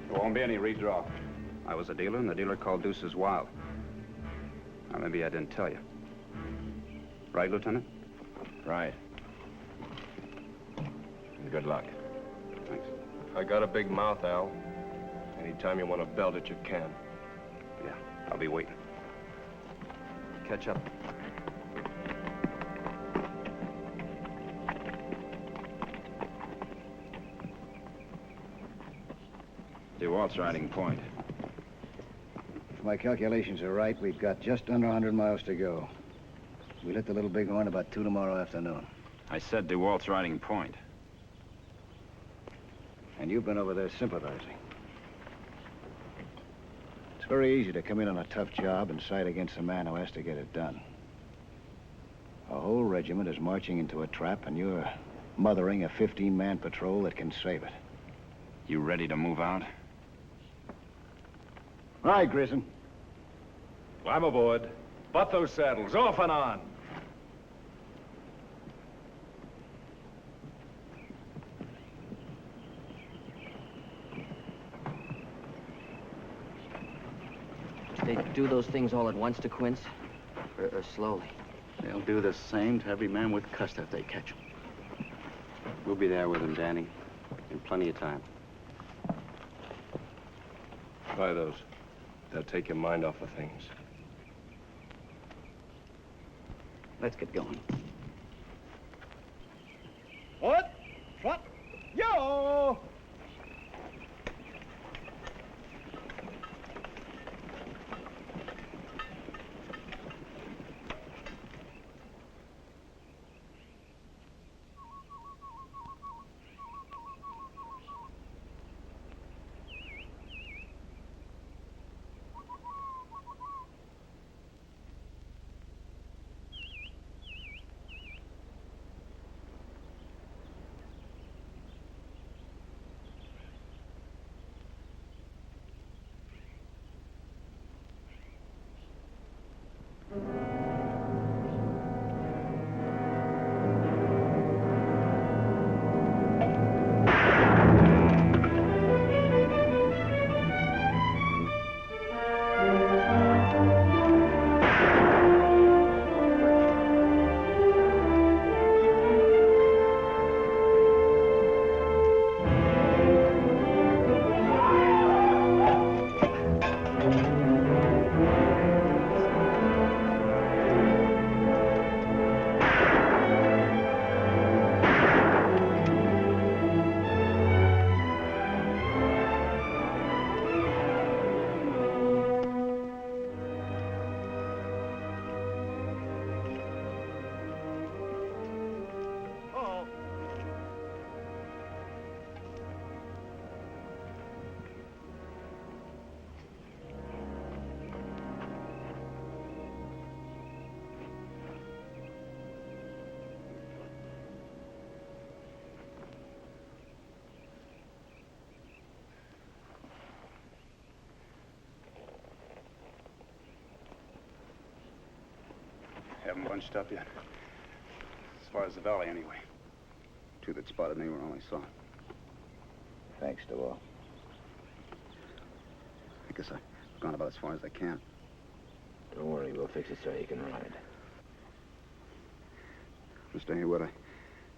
B: There won't be any redraw. I was a dealer, and the dealer called deuces wild. Now, maybe I didn't tell you. Right, Lieutenant? Right. And good luck. Thanks.
J: I got a big mouth, Al. Anytime you want to belt it, you can.
B: Yeah, I'll be waiting. Catch up. DeWalt's riding point.
E: If my calculations are right, we've got just under 100 miles to go. We'll hit the Little Bighorn about 2 tomorrow afternoon.
B: I said DeWalt's riding point.
E: And you've been over there sympathizing. It's very easy to come in on a tough job and side against a man who has to get it done. A whole regiment is marching into a trap, and you're mothering a 15-man patrol that can save it.
B: You ready to move out?
E: All right, Grissom.
G: Climb aboard. Butt those saddles, off and on.
I: They do those things all at once to Quince? Or slowly?
H: They'll do the same to every man with Custer if they catch him.
M: We'll be there with him, Danny. In plenty of time.
J: Try those. They'll take your mind off of things.
H: Let's get going.
K: What? Trot. Yo!
B: haven't bunched up yet. As far as the valley, anyway. Two that spotted me were all I saw.
E: Thanks to all.
B: I guess I've gone about as far as I can.
M: Don't worry, we'll fix it so you can ride.
B: Mr. Haywood, I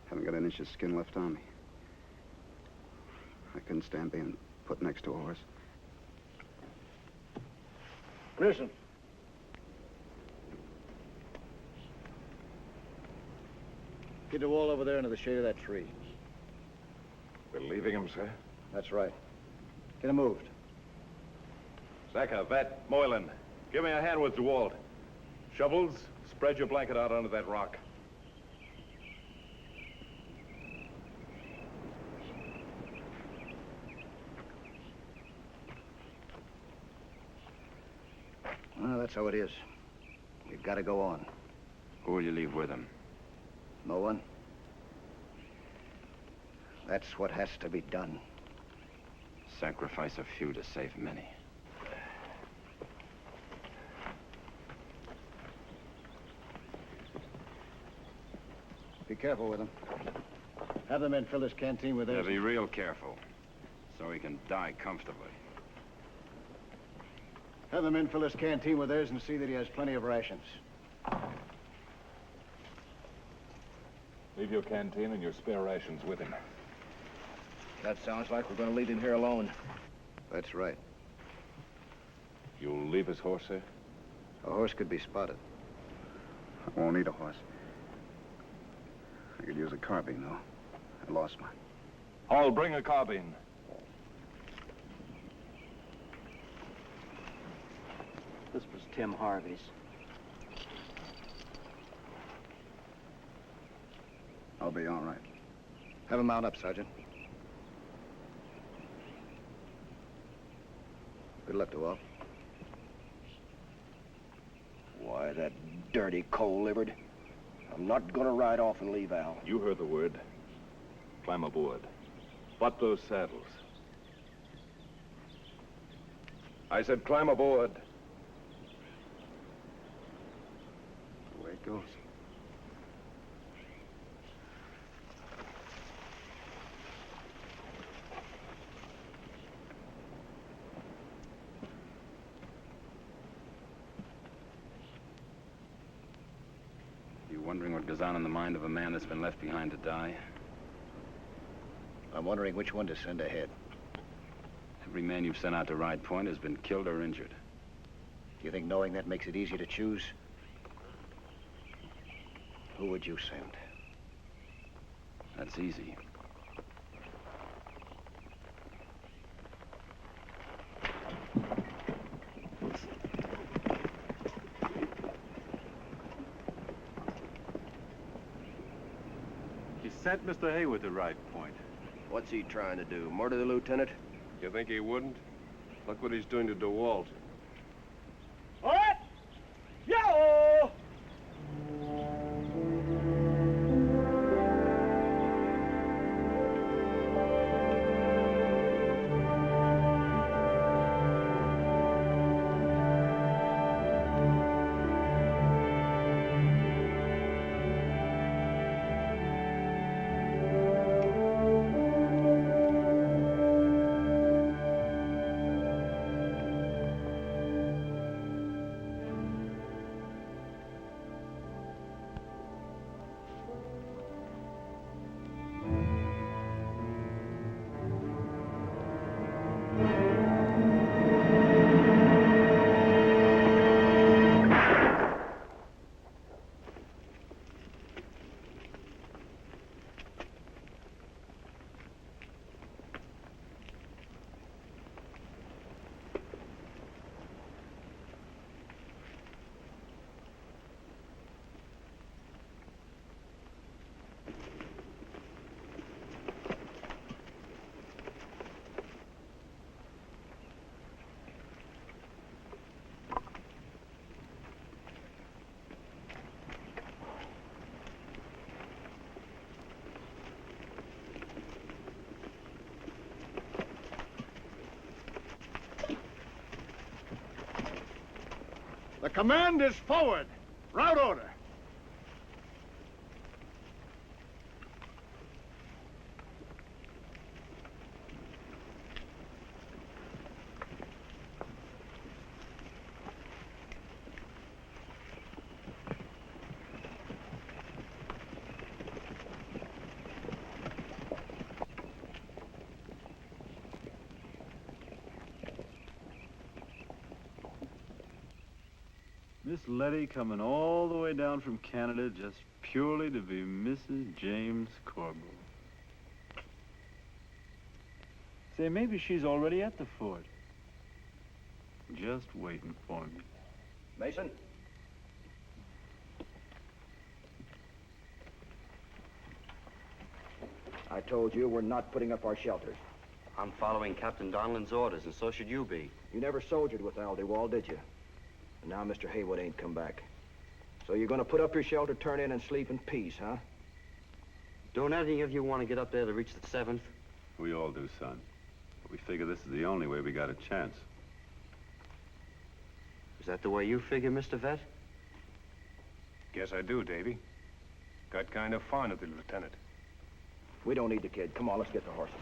B: haven't got an inch of skin left on me. I couldn't stand being put next to a horse.
E: Listen. Get the wall over there into the shade of that tree.
G: We're leaving him, sir?
E: That's right. Get him moved.
G: Zaka, Vet, Moylan, give me a hand with DeWalt. Shovels, spread your blanket out under that rock.
E: Well, that's how it is. We've got to go on.
B: Who will you leave with him?
E: No one? That's what has to be done.
B: Sacrifice a few to save many.
E: Be careful with him. Have the men fill this canteen with theirs.
B: Yeah, be real careful, so he can die comfortably.
E: Have the men fill this canteen with theirs and see that he has plenty of rations.
G: Leave your canteen and your spare rations with him.
K: That sounds like we're going to leave him here alone.
E: That's right.
G: You'll leave his horse, sir?
E: A horse could be spotted.
B: I won't need a horse. I could use a carbine, though. I lost mine.
G: I'll bring a carbine.
I: This was Tim Harvey's.
B: I'll be all right.
E: Have him mount up, Sergeant. Good luck to all.
K: Why, that dirty coal-livered. I'm not going to ride off and leave Al.
G: You heard the word. Climb aboard. Butt those saddles. I said climb aboard.
B: The way it goes. Wondering what goes on in the mind of a man that's been left behind to die?
E: I'm wondering which one to send ahead.
B: Every man you've sent out to Ride Point has been killed or injured.
E: Do you think knowing that makes it easy to choose? Who would you send?
B: That's easy.
C: Sent Mr. Haywood to Ride Point.
K: What's he trying to do? Murder the lieutenant?
J: You think he wouldn't? Look what he's doing to DeWalt.
K: All right! Yo!
E: The command is forward. Route order.
N: Miss Letty coming all the way down from Canada just purely to be Mrs. James Corbo. Say, maybe she's already at the fort. Just waiting for me.
K: Mason? I told you we're not putting up our shelters.
M: I'm following Captain Donlan's orders, and so should you be.
K: You never soldiered with Aldewall, did you? And now Mr. Haywood ain't come back. So you're gonna put up your shelter, turn in, and sleep in peace, huh?
M: Don't any of you want to get up there to reach the 7th?
L: We all do, son. But we figure this is the only way we got a chance.
M: Is that the way you figure, Mr. Vet?
C: Guess I do, Davy. Got kind of fond of the lieutenant.
K: We don't need the kid. Come on, let's get the horses.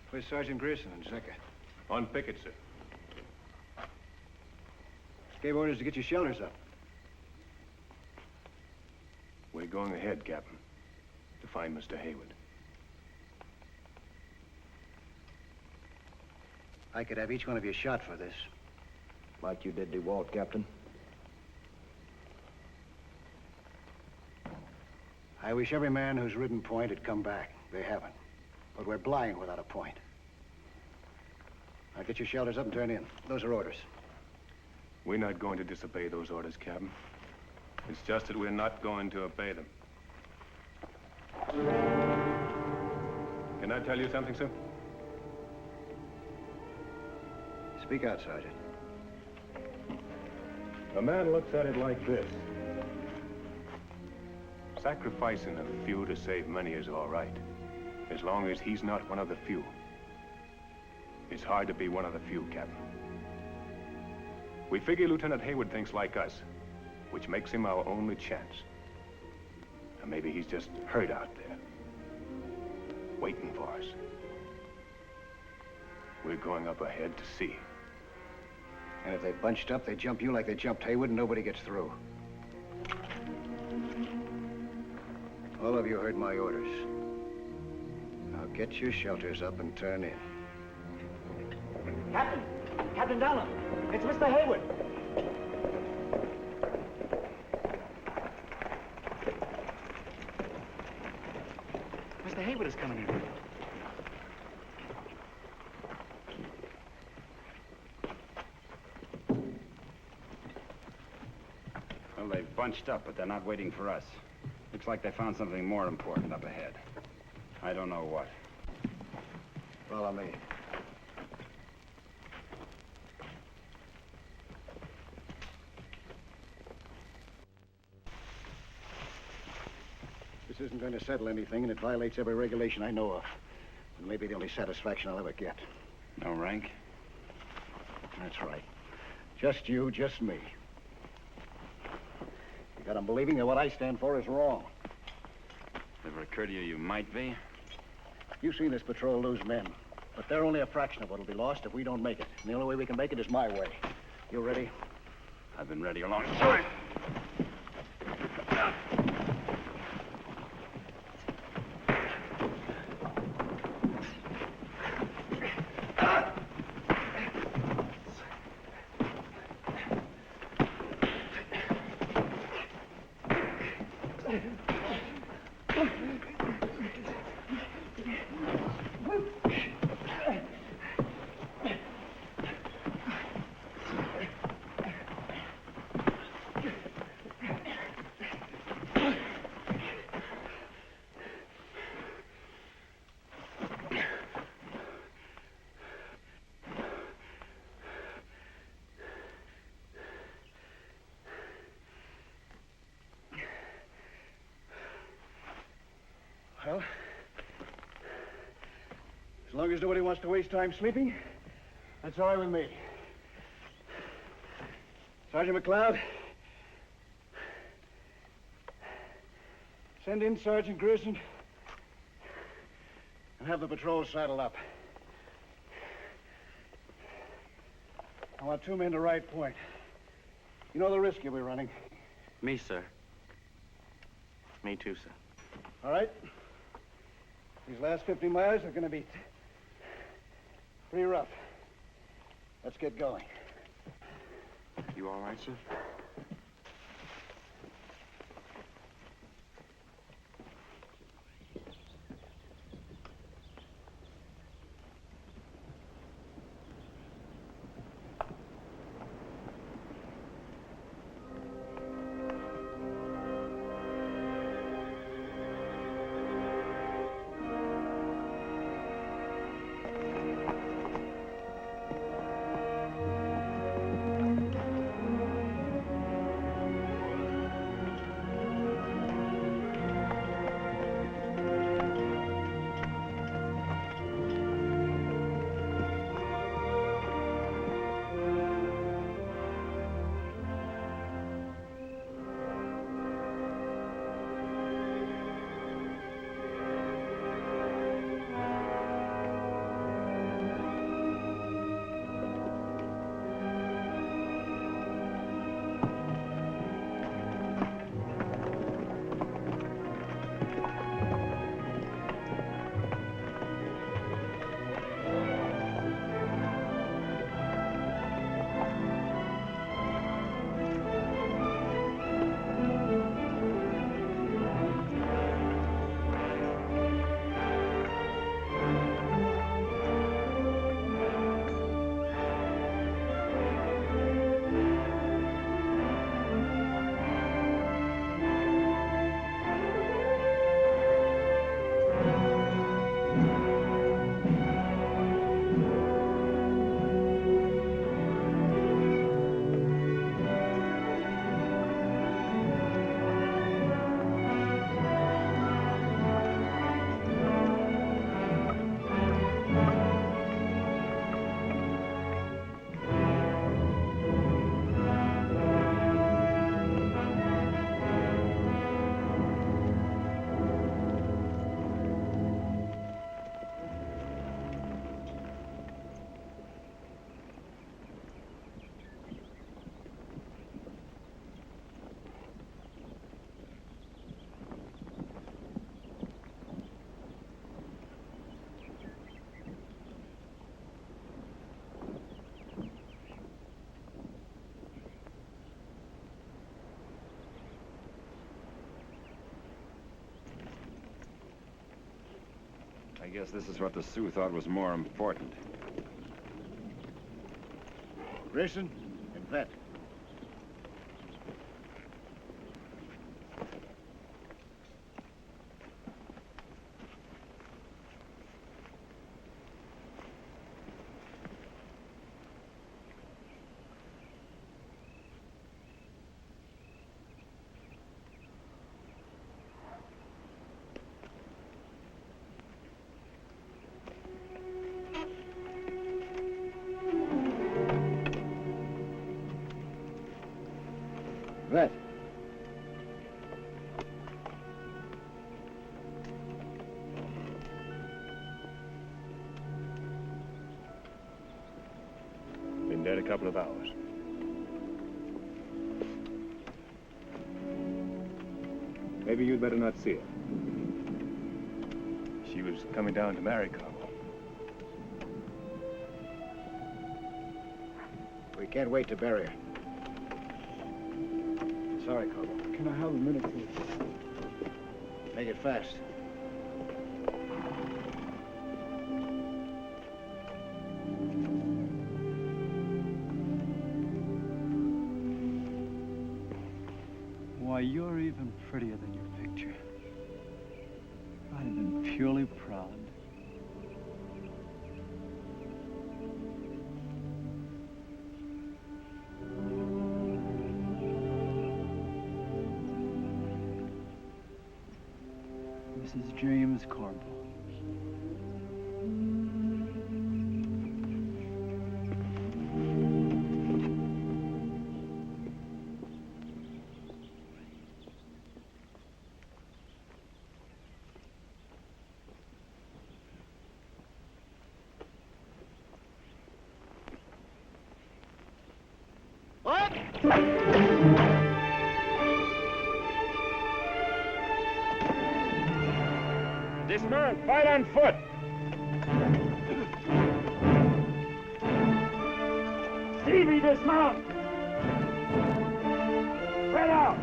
E: Where's Sergeant Grierson and Zecca?
C: On picket, sir.
E: Gave orders to get your shelters up.
C: We're going ahead, Captain, to find Mr. Haywood.
E: I could have each one of you shot for this.
K: Like you did DeWalt, Captain.
E: I wish every man who's ridden point had come back. They haven't. But we're blind without a point. Now get your shelters up and turn in. Those are orders.
C: We're not going to disobey those orders, Captain. It's just that we're not going to obey them. Can I tell you something, sir?
E: Speak out, Sergeant.
C: A man looks at it like this. Sacrificing a few to save many is all right, as long as he's not one of the few. It's hard to be one of the few, Captain. We figure Lieutenant Haywood thinks like us, which makes him our only chance. And maybe he's just hurt out there, waiting for us. We're going up ahead to see.
E: And if they bunched up, they jump you like they jumped Haywood and nobody gets through. All of you heard my orders. Now get your shelters up and turn in.
H: Captain! Captain Donlan! It's Mr. Haywood! Mr. Haywood is coming in.
B: Well, they've bunched up, but they're not waiting for us. Looks like they found something more important up ahead. I don't know what.
E: Follow me. This isn't going to settle anything, and it violates every regulation I know of. And maybe the only satisfaction I'll ever get.
B: No rank?
E: That's right. Just you, just me. You got 'em believing that what I stand for is wrong.
B: Ever occurred to you you might be?
E: You've seen this patrol lose men, but they're only a fraction of what'll be lost if we don't make it. And the only way we can make it is my way. You ready?
B: I've been ready a long time.
E: Well, as long as nobody wants to waste time sleeping, that's all right with me. Sergeant McLeod, send in Sergeant Grierson and have the patrol saddle up. I want 2 men to ride point. You know the risk you'll be running.
M: Me, sir.
F: Me too, sir.
E: All right? These last 50 miles are going to be pretty rough. Let's get going.
M: You all right, sir?
B: I guess this is what the Sioux thought was more important.
E: Grayson and Vet. Vet.
C: Been dead a couple of hours. Maybe you'd better not see her. She was coming down to marry Carl.
E: We can't wait to bury her. Sorry, Carlo.
O: Can I have a minute, please?
E: Make it fast.
N: Why, you're even prettier than your picture. I'd have been purely proud. Mrs. James Corbo.
C: Dismount, fight on foot.
Q: dismount! Spread out!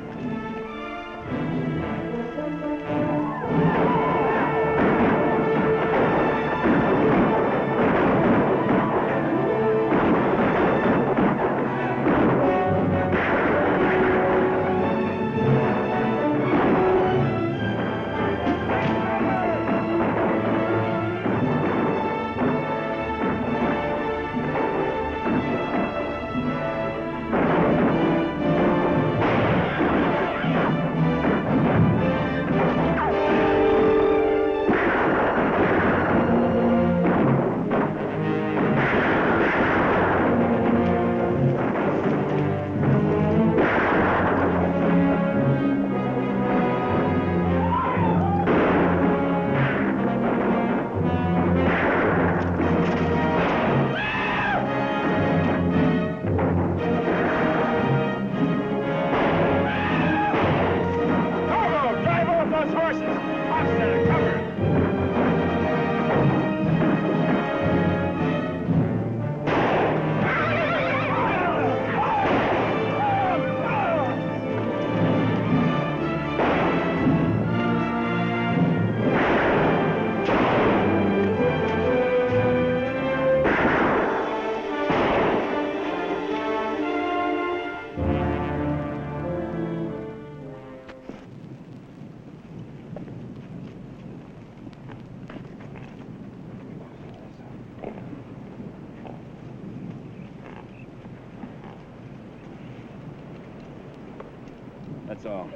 E: That's all.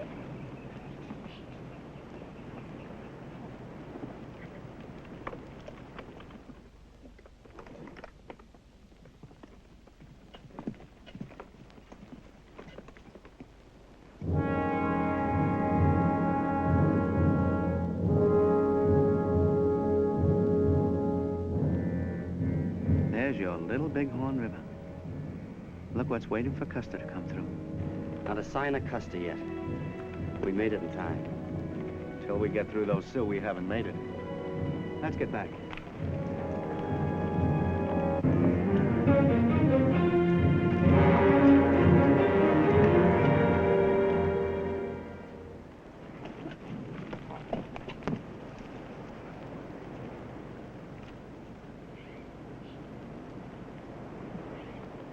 H: There's your Little Bighorn River. Look what's waiting for Custer to come through.
M: Not a sign of Custer yet. We made it in time.
E: Till we get through those Sioux, we haven't made it.
H: Let's get back.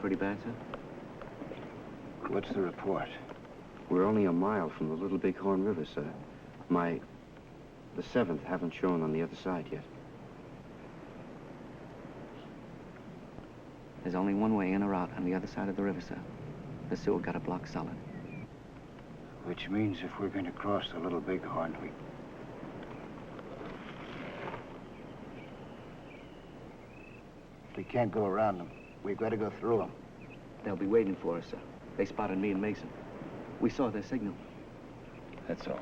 H: Pretty bad, sir?
E: What's the report?
M: We're only a mile from the Little Bighorn River, sir. The 7th haven't shown on the other side yet.
H: There's only one way in or out on the other side of the river, sir. The Sioux got a block solid.
E: Which means if we're going to cross the Little Bighorn, we can't go around them. We've got to go through them.
H: They'll be waiting for us, sir. They spotted me and Mason. We saw their signal.
E: That's all.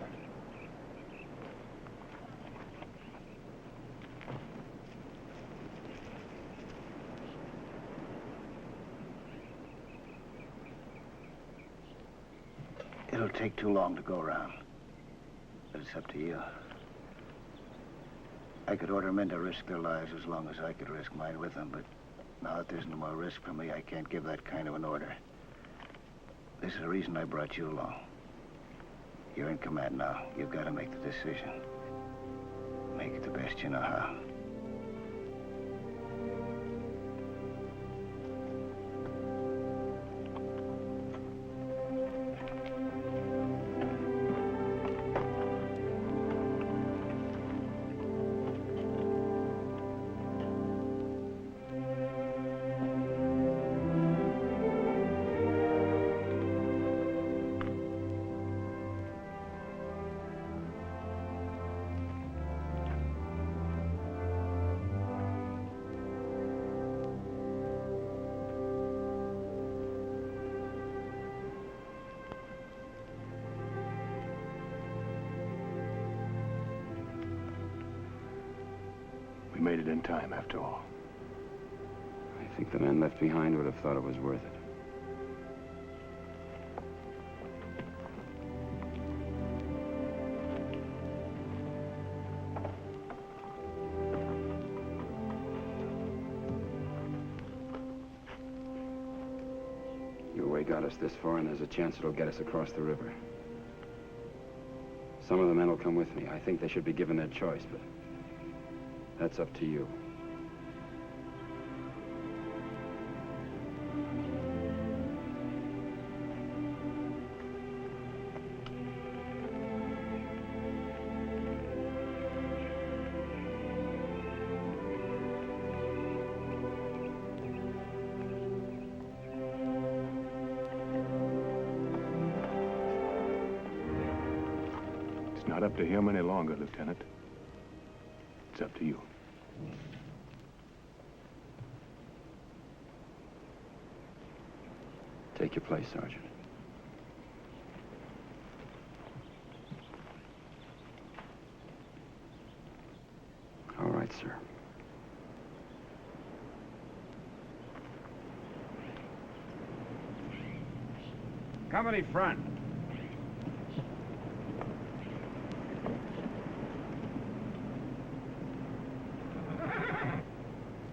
E: It'll take too long to go around. But it's up to you. I could order men to risk their lives as long as I could risk mine with them, but now that there's no more risk for me, I can't give that kind of an order. This is the reason I brought you along. You're in command now. You've got to make the decision. Make it the best you know how.
C: We made it in time, after all.
B: I think the men left behind would have thought it was worth it. got us this far, and there's a chance it'll get us across the river. Some of the men will come with me. I think they should be given their choice, but that's up to you.
C: Not up to him any longer, Lieutenant. It's up to you.
B: Take your place, Sergeant. All right, sir.
Q: Company front.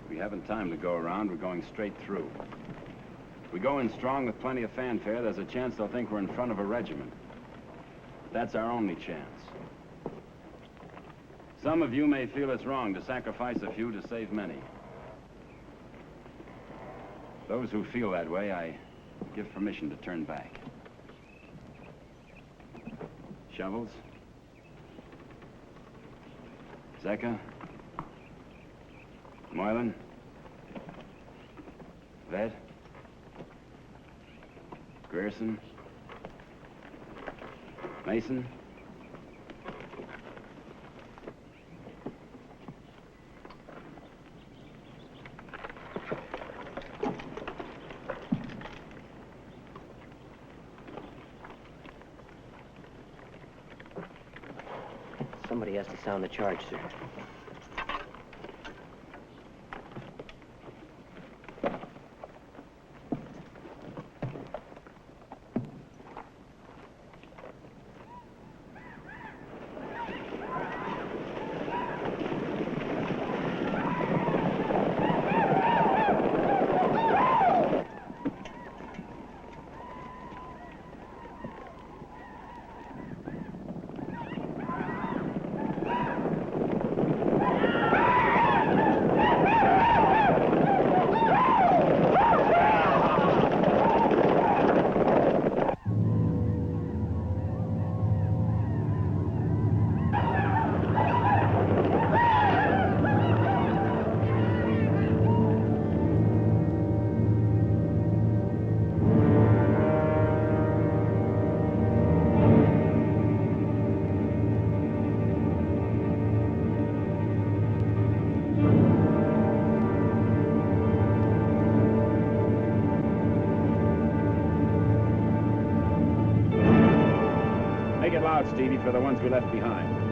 B: We haven't time to go around. We're going straight through. If we go in strong with plenty of fanfare, there's a chance they'll think we're in front of a regiment. That's our only chance. Some of you may feel it's wrong to sacrifice a few to save many. Those who feel that way, I give permission to turn back. Shovels? Zecca? Moylan? Vet? Grierson? Mason?
I: Somebody has to sound the charge, sir.
Q: Make it loud, Stevie, for the ones we left behind.